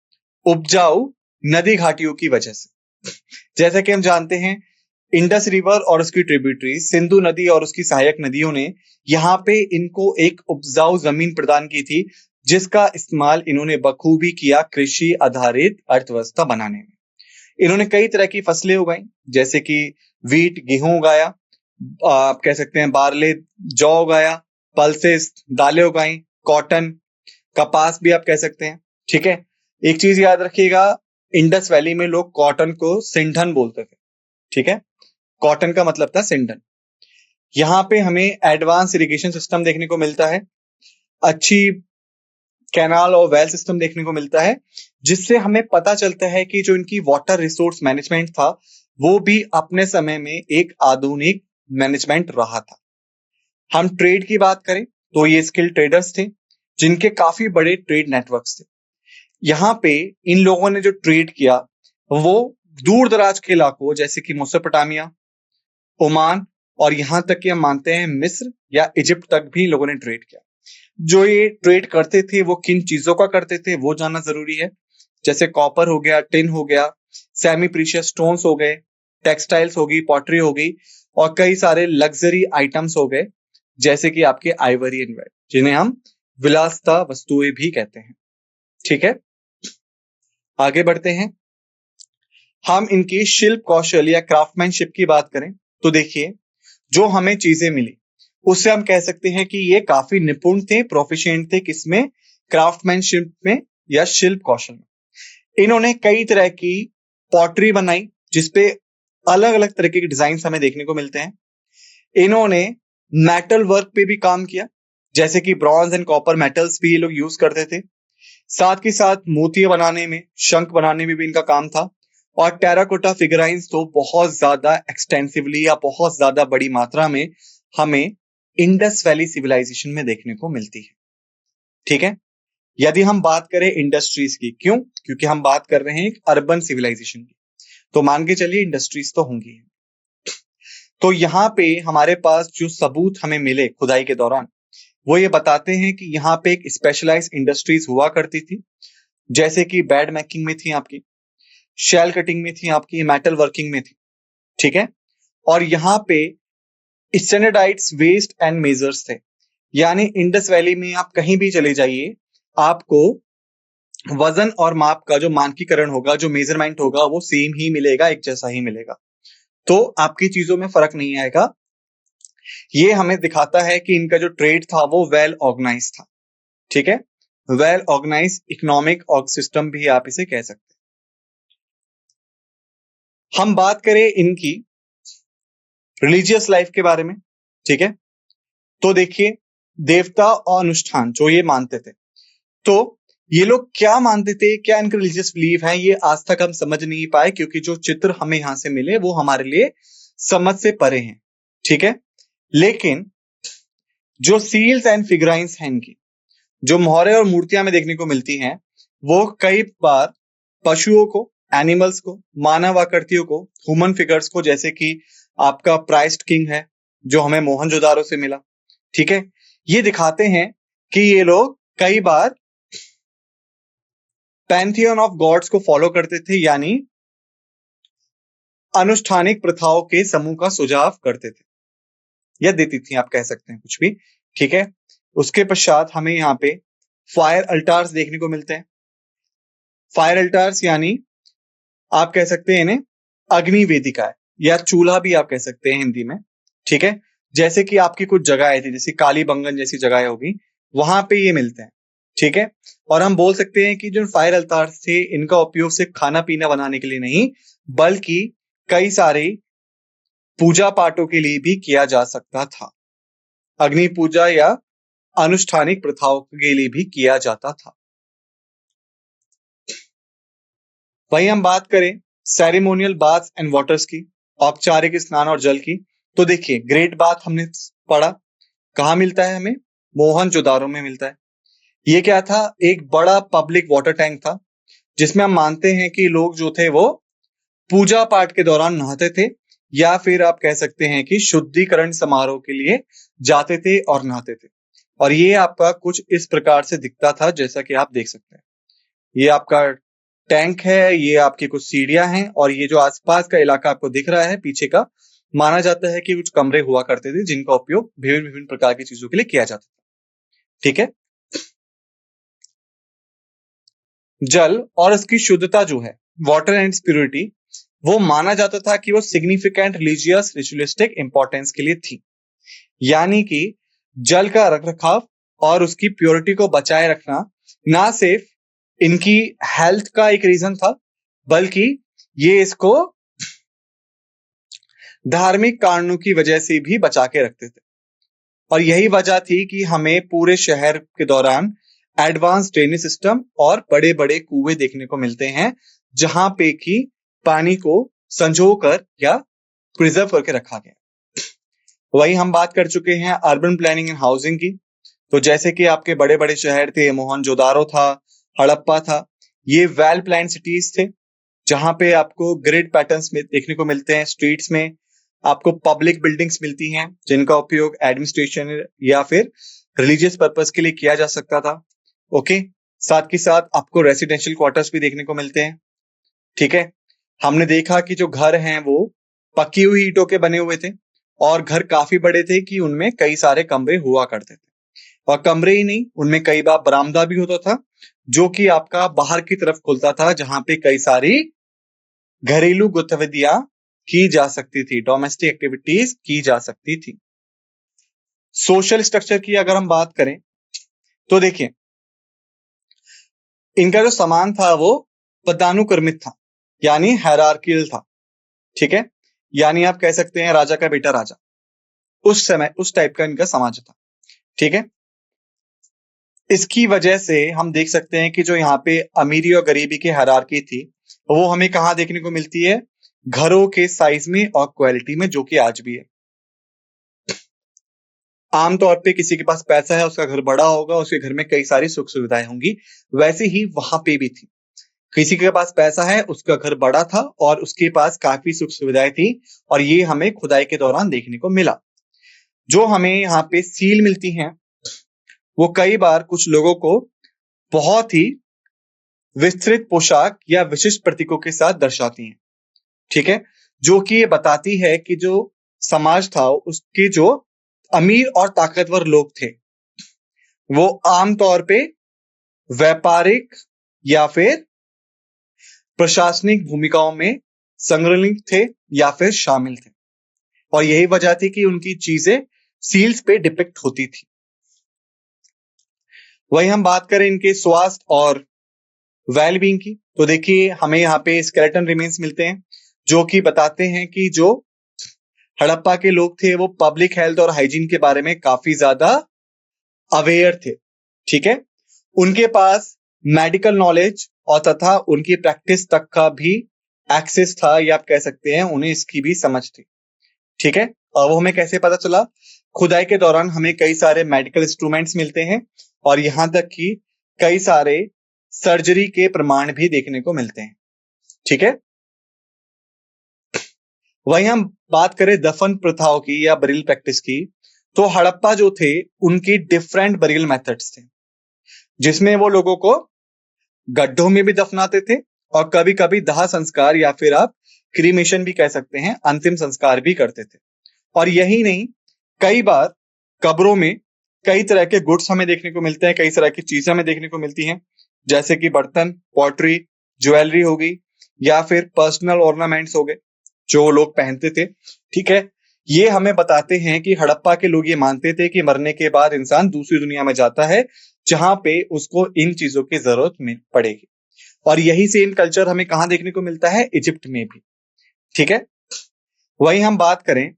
उपजाऊ नदी घाटियों की वजह से। जैसा कि हम जानते हैं इंडस रिवर और उसकी ट्रिब्यूटरी सिंधु नदी और उसकी सहायक नदियों ने यहाँ पे इनको एक उपजाऊ जमीन प्रदान की थी, जिसका इस्तेमाल इन्होंने बखूबी किया कृषि आधारित अर्थव्यवस्था बनाने में। इन्होंने कई तरह की फसलें उगाई, जैसे कि वीट गेहूं उगाया, आप कह सकते हैं बार्ले जौ उगाया, पल्सेस दालें उगाई, कॉटन कपास भी आप कह सकते हैं। ठीक है, एक चीज याद रखिएगा, इंडस वैली में लोग कॉटन को सिंधन बोलते थे। ठीक है, कॉटन का मतलब था सिंधन। यहाँ पे हमें एडवांस इरिगेशन सिस्टम देखने को मिलता है, अच्छी कैनाल और वेल सिस्टम देखने को मिलता है, जिससे हमें पता चलता है कि जो इनकी वाटर रिसोर्स मैनेजमेंट था वो भी अपने समय में एक आधुनिक मैनेजमेंट रहा था। हम ट्रेड की बात करें तो ये स्किल ट्रेडर्स थे, जिनके काफी बड़े ट्रेड नेटवर्क्स थे। यहाँ पे इन लोगों ने जो ट्रेड किया वो दूर दराज के इलाकों जैसे कि मेसोपोटामिया, ओमान और यहां तक कि हम मानते हैं मिस्र या इजिप्ट तक भी लोगों ने ट्रेड किया। जो ये ट्रेड करते थे वो किन चीजों का करते थे वो जानना जरूरी है, जैसे कॉपर हो गया, टिन हो गया, सेमी प्रीशियस स्टोन्स हो गए, टेक्सटाइल्स होगी, पॉटरी होगी और कई सारे लग्जरी आइटम्स हो गए, जैसे कि आपके आइवरी एंड वेट, जिन्हें हम विलासता वस्तुएं भी कहते हैं। ठीक है, आगे बढ़ते हैं। हम इनकी शिल्प कौशल या क्राफ्टमैनशिप की बात करें तो देखिए, जो हमें चीजें मिली उससे हम कह सकते हैं कि ये काफी निपुण थे, प्रोफिशिएंट थे, किसमें? क्राफ्टमैनशिप में या शिल्प कौशल में। इन्होंने कई तरह की पॉटरी बनाई जिसपे अलग अलग तरह के डिजाइन हमें देखने को मिलते हैं। इन्होंने मेटल वर्क पे भी काम किया, जैसे कि ब्रॉन्ज एंड कॉपर मेटल्स भी ये लोग यूज करते थे। साथ ही साथ मोतिया बनाने में, शंख बनाने में भी इनका काम था। और टेराकोटा फिगराइंस तो बहुत ज्यादा एक्सटेंसिवली या बहुत ज्यादा बड़ी मात्रा में हमें इंडस वैली सिविलाइजेशन में देखने को मिलती है। ठीक है, यदि हम बात करें इंडस्ट्रीज की, क्यों? क्योंकि हम बात कर रहे हैं एक अर्बन सिविलाइजेशन की, तो मान के चलिए इंडस्ट्रीज तो होंगी। तो यहाँ पे हमारे पास जो सबूत हमें मिले खुदाई के दौरान वो ये बताते हैं कि यहाँ पे एक स्पेशलाइज इंडस्ट्रीज हुआ करती थी, जैसे कि बेड मेकिंग में थी आपकी, शेल कटिंग में थी आपकी, मेटल वर्किंग में थी। ठीक है, और यहाँ पे स्टैंडर्डाइज्ड वेस्ट एंड मेजर्स थे, यानी इंडस वैली में आप कहीं भी चले जाइए, आपको वजन और माप का जो मानकीकरण होगा, जो मेजरमेंट होगा, वो सेम ही मिलेगा, एक जैसा ही मिलेगा। तो आपकी चीजों में फर्क नहीं आएगा। ये हमें दिखाता है कि इनका जो ट्रेड था वो वेल ऑर्गेनाइज था। ठीक है, वेल ऑर्गेनाइज इकोनॉमिक सिस्टम भी आप इसे कह सकते हैं। हम बात करें इनकी रिलीजियस लाइफ के बारे में। ठीक है, तो देखिए, देवता और अनुष्ठान जो ये मानते थे, तो ये लोग क्या मानते थे, क्या इनके रिलीजियस बिलीफ है, ये आज तक हम समझ नहीं पाए, क्योंकि जो चित्र हमें यहां से मिले वो हमारे लिए समझ से परे हैं। ठीक है, लेकिन जो सील्स एंड फिगराइंस हैं इनकी, जो मोहरे और मूर्तियां में देखने को मिलती हैं, वो कई बार पशुओं को, एनिमल्स को, मानव आकृतियों को, ह्यूमन फिगर्स को, जैसे कि आपका प्राइस्ट किंग है जो हमें मोहनजोदारो से मिला। ठीक है, ये दिखाते हैं कि ये लोग कई बार पैंथियन ऑफ गॉड्स को फॉलो करते थे, यानी अनुष्ठानिक प्रथाओं के समूह का सुझाव करते थे या देती थी, आप कह सकते हैं कुछ भी। ठीक है, उसके पश्चात हमें यहाँ पे फायर अल्टार्स देखने को मिलते हैं। फायर अल्टार्स यानी आप कह सकते हैं इन्हें अग्नि वेदिका या चूल्हा भी आप कह सकते हैं हिंदी में। ठीक है, जैसे कि आपकी कुछ जगह थी, जैसे कालीबंगन जैसी जगह होगी, वहां पे ये मिलते हैं। ठीक है, और हम बोल सकते हैं कि जो फायर अल्टार्स थे, इनका उपयोग सिर्फ खाना पीना बनाने के लिए नहीं, बल्कि कई सारे पूजा पाठों के लिए भी किया जा सकता था। अग्नि पूजा या अनुष्ठानिक प्रथाओं के लिए भी किया जाता था। वहीं हम बात करें सेरेमोनियल बाथ एंड वाटर्स की, औपचारिक स्नान और जल की, तो देखिए, ग्रेट बाथ हमने पढ़ा, कहाँ मिलता है हमें? मोहनजोदारो में मिलता है। ये क्या था? एक बड़ा पब्लिक वाटर टैंक था, जिसमें हम मानते हैं कि लोग जो थे वो पूजा पाठ के दौरान नहाते थे, या फिर आप कह सकते हैं कि शुद्धिकरण समारोह के लिए जाते थे और नहाते थे। और ये आपका कुछ इस प्रकार से दिखता था, जैसा कि आप देख सकते हैं। ये आपका टैंक है, ये आपकी कुछ सीढ़ियां हैं, और ये जो आसपास का इलाका आपको दिख रहा है पीछे का, माना जाता है कि कुछ कमरे हुआ करते थे जिनका उपयोग विभिन्न विभिन्न प्रकार की चीजों के लिए किया जाता था। ठीक है, जल और उसकी शुद्धता जो है, वाटर एंड प्योरिटी, वो माना जाता था कि वो सिग्निफिकेंट रिलीजियस रिचुअलिस्टिक इंपॉर्टेंस के लिए थी। यानी कि जल का रख रखाव और उसकी प्योरिटी को बचाए रखना ना सिर्फ इनकी हेल्थ का एक रीजन था, बल्कि ये इसको धार्मिक कारणों की वजह से भी बचा के रखते थे। और यही वजह थी कि हमें पूरे शहर के दौरान एडवांस ड्रेनेज सिस्टम और बड़े बड़े कुएं देखने को मिलते हैं, जहां पे कि पानी को संजो कर या प्रिजर्व करके रखा गया। वही हम बात कर चुके हैं अर्बन प्लानिंग एंड हाउसिंग की। तो जैसे कि आपके बड़े बड़े शहर थे, मोहनजोदारो था, हड़प्पा था, ये वेल प्लान सिटीज थे, जहां पे आपको ग्रिड पैटर्न्स में देखने को मिलते हैं। स्ट्रीट्स में आपको पब्लिक बिल्डिंग्स मिलती हैं, जिनका उपयोग एडमिनिस्ट्रेशन या फिर रिलीजियस पर्पस के लिए किया जा सकता था। ओके, साथ के साथ आपको रेसिडेंशियल क्वार्टर्स भी देखने को मिलते हैं। ठीक है, हमने देखा कि जो घर हैं वो पक्की हुई ईंटों के बने हुए थे, और घर काफी बड़े थे कि उनमें कई सारे कमरे हुआ करते थे। और कमरे ही नहीं, उनमें कई बार बरामदा भी होता था, जो कि आपका बाहर की तरफ खुलता था, जहां पे कई सारी घरेलू गतिविधियां की जा सकती थी, डोमेस्टिक एक्टिविटीज की जा सकती थी। सोशल स्ट्रक्चर की अगर हम बात करें तो देखिए, इनका जो सामान था वो पदानुक्रमित था, यानी हायरार्कियल था। ठीक है, यानी आप कह सकते हैं राजा का बेटा राजा, उस समय उस टाइप का इनका समाज था। ठीक है, इसकी वजह से हम देख सकते हैं कि जो यहाँ पे अमीरी और गरीबी की हायरार्की थी, वो हमें कहाँ देखने को मिलती है? घरों के साइज में और क्वालिटी में, जो कि आज भी है। आमतौर पे किसी के पास पैसा है, उसका घर बड़ा होगा, उसके घर में कई सारी सुख सुविधाएं होंगी। वैसे ही वहां पे भी थी, किसी के पास पैसा है, उसका घर बड़ा था और उसके पास काफी सुख सुविधाएं थी, और ये हमें खुदाई के दौरान देखने को मिला। जो हमें यहाँ पे सील मिलती हैं, वो कई बार कुछ लोगों को बहुत ही विस्तृत पोशाक या विशिष्ट प्रतीकों के साथ दर्शाती हैं। ठीक है, जो कि ये बताती है कि जो समाज था, उसके जो अमीर और ताकतवर लोग थे, वो आमतौर पे व्यापारिक या फिर प्रशासनिक भूमिकाओं में संलग्न थे या फिर शामिल थे, और यही वजह थी कि उनकी चीजें सील्स पे डिपिक्ट होती थी। वही हम बात करें इनके स्वास्थ्य और वेलबींग की, तो देखिए हमें यहाँ पे स्केलेटन रिमेन्स मिलते हैं, जो कि बताते हैं कि जो हड़प्पा के लोग थे वो पब्लिक हेल्थ और हाइजीन के बारे में काफी ज्यादा अवेयर थे। ठीक है, उनके पास मेडिकल नॉलेज और तथा उनकी प्रैक्टिस तक का भी एक्सेस था, या आप कह सकते हैं उन्हें इसकी भी समझ थी। ठीक है, और वो हमें कैसे पता चला? खुदाई के दौरान हमें कई सारे मेडिकल इंस्ट्रूमेंट्स मिलते हैं, और यहां तक कि कई सारे सर्जरी के प्रमाण भी देखने को मिलते हैं। ठीक है, वहीं हम बात करें दफन प्रथाओं की या बरियल प्रैक्टिस की, तो हड़प्पा जो थे उनकी डिफरेंट बरियल मेथड्स थे, जिसमें वो लोगों को गड्ढों में भी दफनाते थे, और कभी कभी दाह संस्कार या फिर आप क्रीमेशन भी कह सकते हैं, अंतिम संस्कार भी करते थे। और यही नहीं, कई बार कब्रों में कई तरह के गुड्स हमें देखने को मिलते हैं, कई तरह की चीजें हमें देखने को मिलती हैं, जैसे कि बर्तन, पॉटरी, ज्वेलरी हो गई, या फिर पर्सनल ऑर्नामेंट्स हो गए जो लोग पहनते थे। ठीक है, ये हमें बताते हैं कि हड़प्पा के लोग ये मानते थे कि मरने के बाद इंसान दूसरी दुनिया में जाता है, जहां पे उसको इन चीजों की जरूरत पड़ेगी। और यही सेम कल्चर हमें कहां देखने को मिलता है? इजिप्ट में भी। ठीक है, वही हम बात करें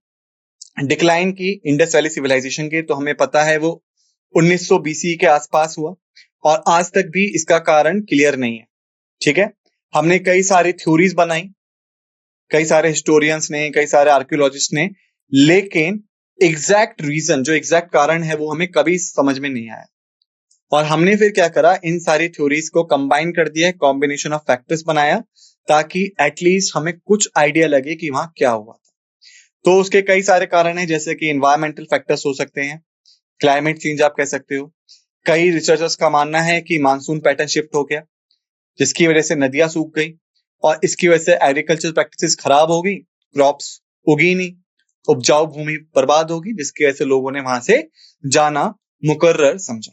डिक्लाइन की इंडस वैली सिविलाइजेशन के, तो हमें पता है वो 1900 बीसी के आसपास हुआ, और आज तक भी इसका कारण क्लियर नहीं है। ठीक है, हमने कई सारी थ्योरीज बनाई, कई सारे हिस्टोरियंस ने, कई सारे आर्कियोलॉजिस्ट ने, लेकिन एग्जैक्ट रीजन, जो एग्जैक्ट कारण है, वो हमें कभी समझ में नहीं आया। और हमने फिर क्या करा? इन सारी थ्योरीज को कंबाइन कर दिया, कॉम्बिनेशन ऑफ फैक्टर्स बनाया, ताकि एटलीस्ट हमें कुछ आइडिया लगे कि वहां क्या हुआ था। तो उसके कई सारे कारण हैं, जैसे कि इन्वायरमेंटल फैक्टर्स हो सकते हैं, क्लाइमेट चेंज आप कह सकते हो। कई रिसर्चर्स का मानना है कि मानसून पैटर्न शिफ्ट हो गया, जिसकी वजह से नदियां सूख गई, और इसकी वजह से एग्रीकल्चर प्रैक्टिसेस खराब हो गई, क्रॉप्स उगी नहीं, उपजाऊ भूमि बर्बाद होगी, जिसकी वजह से लोगों ने वहां से जाना मुकर्रर समझा।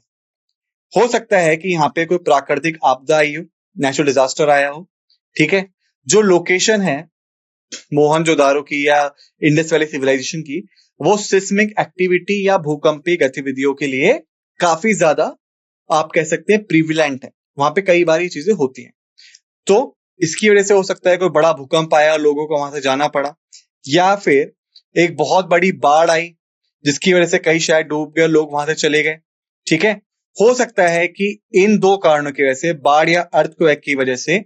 हो सकता है कि यहाँ पे कोई प्राकृतिक आपदा आई हो, नेचुरल डिजास्टर आया हो, ठीक है, जो लोकेशन है मोहनजोदारो की या इंडस वैली सिविलाइजेशन की, वो सिस्मिक एक्टिविटी या भूकंपीय गतिविधियों के लिए काफी ज्यादा आप कह सकते हैं प्रिविलेंट है, वहां पे कई बार ये चीजें होती हैं। तो इसकी वजह से हो सकता है कोई बड़ा भूकंप आया, लोगों को वहां से जाना पड़ा, या फिर एक बहुत बड़ी बाढ़ आई जिसकी वजह से कई शहर डूब गए, लोग वहां से चले गए, ठीक है। हो सकता है कि इन दो कारणों की वजह से, बाढ़ या अर्थक्वेक की वजह से,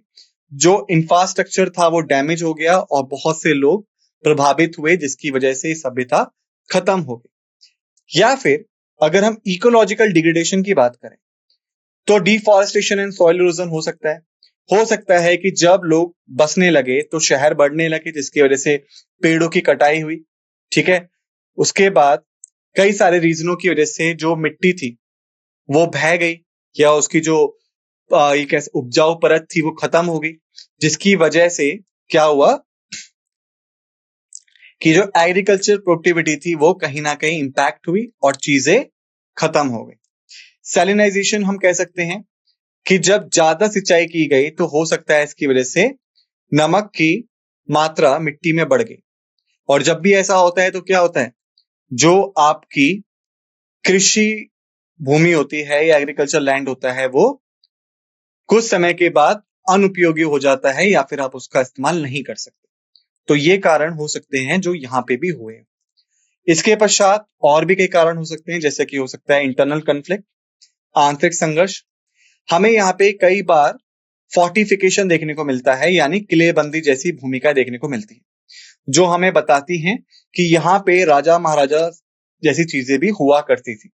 जो इंफ्रास्ट्रक्चर था वो डैमेज हो गया और बहुत से लोग प्रभावित हुए, जिसकी वजह से सभ्यता खत्म हो गई। या फिर अगर हम इकोलॉजिकल डिग्रेडेशन की बात करें तो डिफॉरेस्टेशन एंड सॉइल इरोजन हो सकता है। हो सकता है कि जब लोग बसने लगे तो शहर बढ़ने लगे, जिसकी वजह से पेड़ों की कटाई हुई, ठीक है। उसके बाद कई सारे रीजनों की वजह से जो मिट्टी थी वो बह गई, या उसकी जो ये कैसे उपजाऊ परत थी वो खत्म हो गई, जिसकी वजह से क्या हुआ कि जो एग्रीकल्चर प्रोडक्टिविटी थी वो कहीं ना कहीं इंपैक्ट हुई और चीजें खत्म हो गई। सैलिनाइजेशन हम कह सकते हैं कि जब ज्यादा सिंचाई की गई तो हो सकता है इसकी वजह से नमक की मात्रा मिट्टी में बढ़ गई, और जब भी ऐसा होता है तो क्या होता है, जो आपकी कृषि भूमि होती है या एग्रीकल्चर लैंड होता है वो कुछ समय के बाद अनुपयोगी हो जाता है, या फिर आप उसका इस्तेमाल नहीं कर सकते। तो ये कारण हो सकते हैं जो यहाँ पे भी हुए। इसके पश्चात और भी कई कारण हो सकते हैं, जैसे कि हो सकता है इंटरनल कन्फ्लिक्ट, आंतरिक संघर्ष। हमें यहाँ पे कई बार फोर्टिफिकेशन देखने को मिलता है, यानी किलेबंदी जैसी भूमिका देखने को मिलती है, जो हमें बताती हैं कि यहाँ पे राजा महाराजा जैसी चीजें भी हुआ करती थी।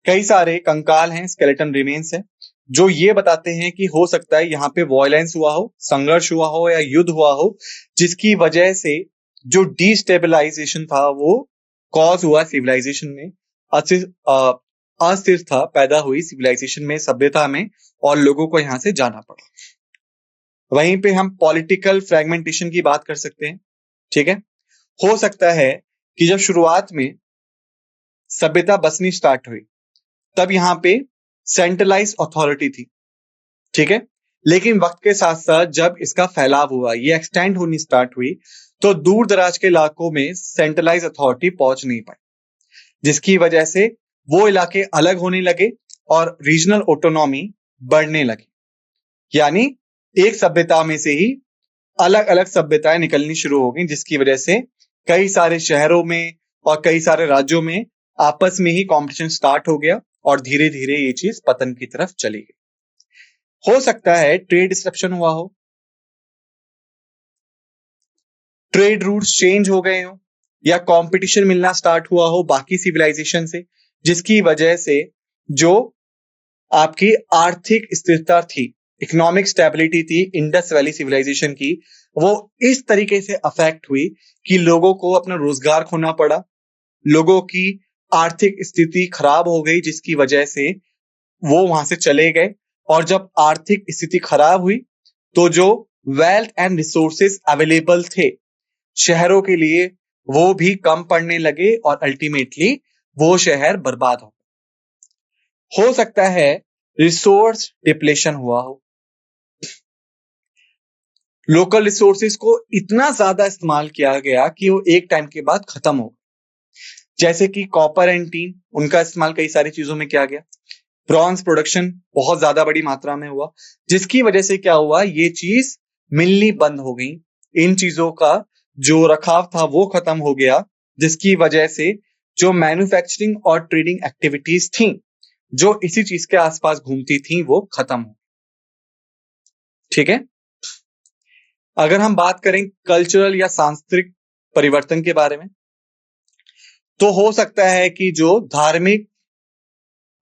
कई सारे कंकाल हैं, स्केलेटन रिमेन्स हैं, जो ये बताते हैं कि हो सकता है यहाँ पे वॉयलेंस हुआ हो, संघर्ष हुआ हो या युद्ध हुआ हो, जिसकी वजह से जो डिस्टेबलाइजेशन था वो कॉज हुआ सिविलाइजेशन में, अस्थिरता पैदा हुई सिविलाइजेशन में, सभ्यता में, और लोगों को यहां से जाना पड़ा। वहीं पे हम पॉलिटिकल फ्रेगमेंटेशन की बात कर सकते हैं, ठीक है। हो सकता है कि जब शुरुआत में सभ्यता बसनी स्टार्ट हुई तब यहाँ पे सेंट्रलाइज अथॉरिटी थी, ठीक है, लेकिन वक्त के साथ साथ जब इसका फैलाव हुआ, ये एक्सटेंड होनी स्टार्ट हुई, तो दूर दराज के इलाकों में सेंट्रलाइज अथॉरिटी पहुंच नहीं पाई, जिसकी वजह से वो इलाके अलग होने लगे और रीजनल ऑटोनॉमी बढ़ने लगी। यानी एक सभ्यता में से ही अलग अलग सभ्यताएं निकलनी शुरू हो गई, जिसकी वजह से कई सारे शहरों में और कई सारे राज्यों में आपस में ही कंपटीशन स्टार्ट हो गया, और धीरे धीरे ये चीज पतन की तरफ चली गई। हो सकता है ट्रेड डिस्रप्शन हुआ हो, ट्रेड रूट्स चेंज हो गए हो, या कंपटीशन मिलना स्टार्ट हुआ हो बाकी सिविलाइजेशन से, जिसकी वजह से जो आपकी आर्थिक स्थिरता थी, इकोनॉमिक स्टेबिलिटी थी इंडस वैली सिविलाइजेशन की, वो इस तरीके से अफेक्ट हुई कि लोगों को अपना रोजगार खोना पड़ा, लोगों की आर्थिक स्थिति खराब हो गई, जिसकी वजह से वो वहां से चले गए। और जब आर्थिक स्थिति खराब हुई तो जो वेल्थ एंड रिसोर्सेज अवेलेबल थे शहरों के लिए वो भी कम पड़ने लगे, और अल्टीमेटली वो शहर बर्बाद हो सकता है रिसोर्स डिप्लेशन हुआ हो, लोकल रिसोर्सेज को इतना ज्यादा इस्तेमाल किया गया कि वो एक टाइम के बाद खत्म हो, जैसे कि कॉपर एंड टीन, उनका इस्तेमाल कई सारी चीजों में किया गया। ब्रॉन्ज प्रोडक्शन बहुत ज्यादा बड़ी मात्रा में हुआ, जिसकी वजह से क्या हुआ, ये चीज मिलनी बंद हो गई, इन चीजों का जो रखाव था वो खत्म हो गया, जिसकी वजह से जो मैन्युफैक्चरिंग और ट्रेडिंग एक्टिविटीज थी जो इसी चीज के आसपास घूमती थी वो खत्म हो, ठीक है। अगर हम बात करें कल्चरल या सांस्कृतिक परिवर्तन के बारे में, तो हो सकता है कि जो धार्मिक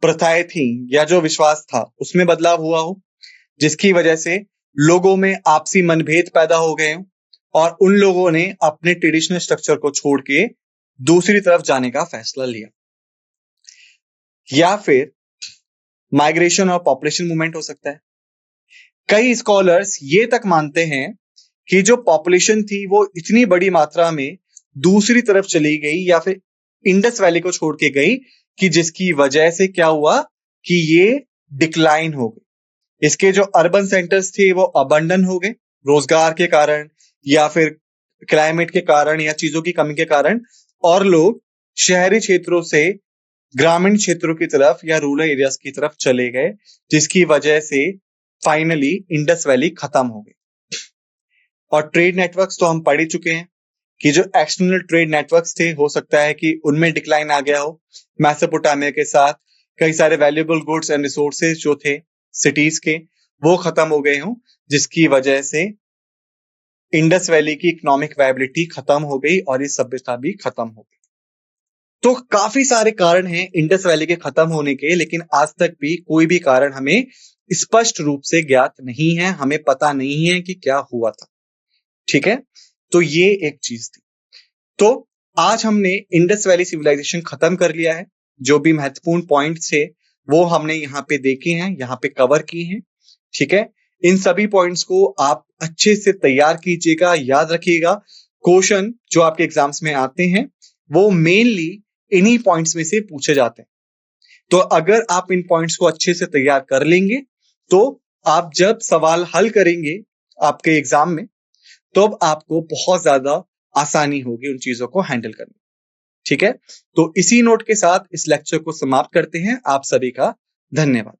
प्रथाएं थी या जो विश्वास था उसमें बदलाव हुआ हो, जिसकी वजह से लोगों में आपसी मनभेद पैदा हो गए हों, और उन लोगों ने अपने ट्रेडिशनल स्ट्रक्चर को छोड़ के दूसरी तरफ जाने का फैसला लिया। या फिर माइग्रेशन और पॉपुलेशन मूवमेंट हो सकता है। कई स्कॉलर्स ये तक मानते हैं कि जो पॉपुलेशन थी वो इतनी बड़ी मात्रा में दूसरी तरफ चली गई या फिर इंडस वैली को छोड़ के गई, कि जिसकी वजह से क्या हुआ कि ये डिक्लाइन हो गई, इसके जो अर्बन सेंटर्स थे वो अबंडन हो गए रोजगार के कारण या फिर क्लाइमेट के कारण या चीजों की कमी के कारण, और लोग शहरी क्षेत्रों से ग्रामीण क्षेत्रों की तरफ या रूरल एरियाज की तरफ चले गए, जिसकी वजह से फाइनली इंडस वैली खत्म हो गई। और ट्रेड नेटवर्क्स तो हम पढ़ ही चुके हैं कि जो एक्सटर्नल ट्रेड नेटवर्क्स थे, हो सकता है कि उनमें डिक्लाइन आ गया हो। मैसोपोटामिया के साथ कई सारे वैल्यूएबल गुड्स एंड रिसोर्सेज जो थे सिटीज के, वो खत्म हो गए हों, जिसकी वजह से इंडस वैली की इकोनॉमिक वायबिलिटी खत्म हो गई और ये सभ्यता भी खत्म हो गई। तो काफी सारे कारण हैं इंडस वैली के खत्म होने के, लेकिन आज तक भी कोई भी कारण हमें स्पष्ट रूप से ज्ञात नहीं है, हमें पता नहीं है कि क्या हुआ था। ठीक है, तो ये एक चीज थी। तो आज हमने इंडस वैली सिविलाइजेशन खत्म कर लिया है। जो भी महत्वपूर्ण पॉइंट्स थे वो हमने यहाँ पे देखे हैं, यहाँ पे कवर किए हैं। ठीक है, इन सभी पॉइंट्स को आप अच्छे से तैयार कीजिएगा, याद रखिएगा। क्वेश्चन जो आपके एग्जाम्स में आते हैं वो मेनली इन्हीं पॉइंट्स में से पूछे जाते हैं। तो अगर आप इन पॉइंट्स को अच्छे से तैयार कर लेंगे तो आप जब सवाल हल करेंगे आपके एग्जाम में, तो अब आपको बहुत ज्यादा आसानी होगी उन चीजों को हैंडल करने। ठीक है, तो इसी नोट के साथ इस लेक्चर को समाप्त करते हैं। आप सभी का धन्यवाद।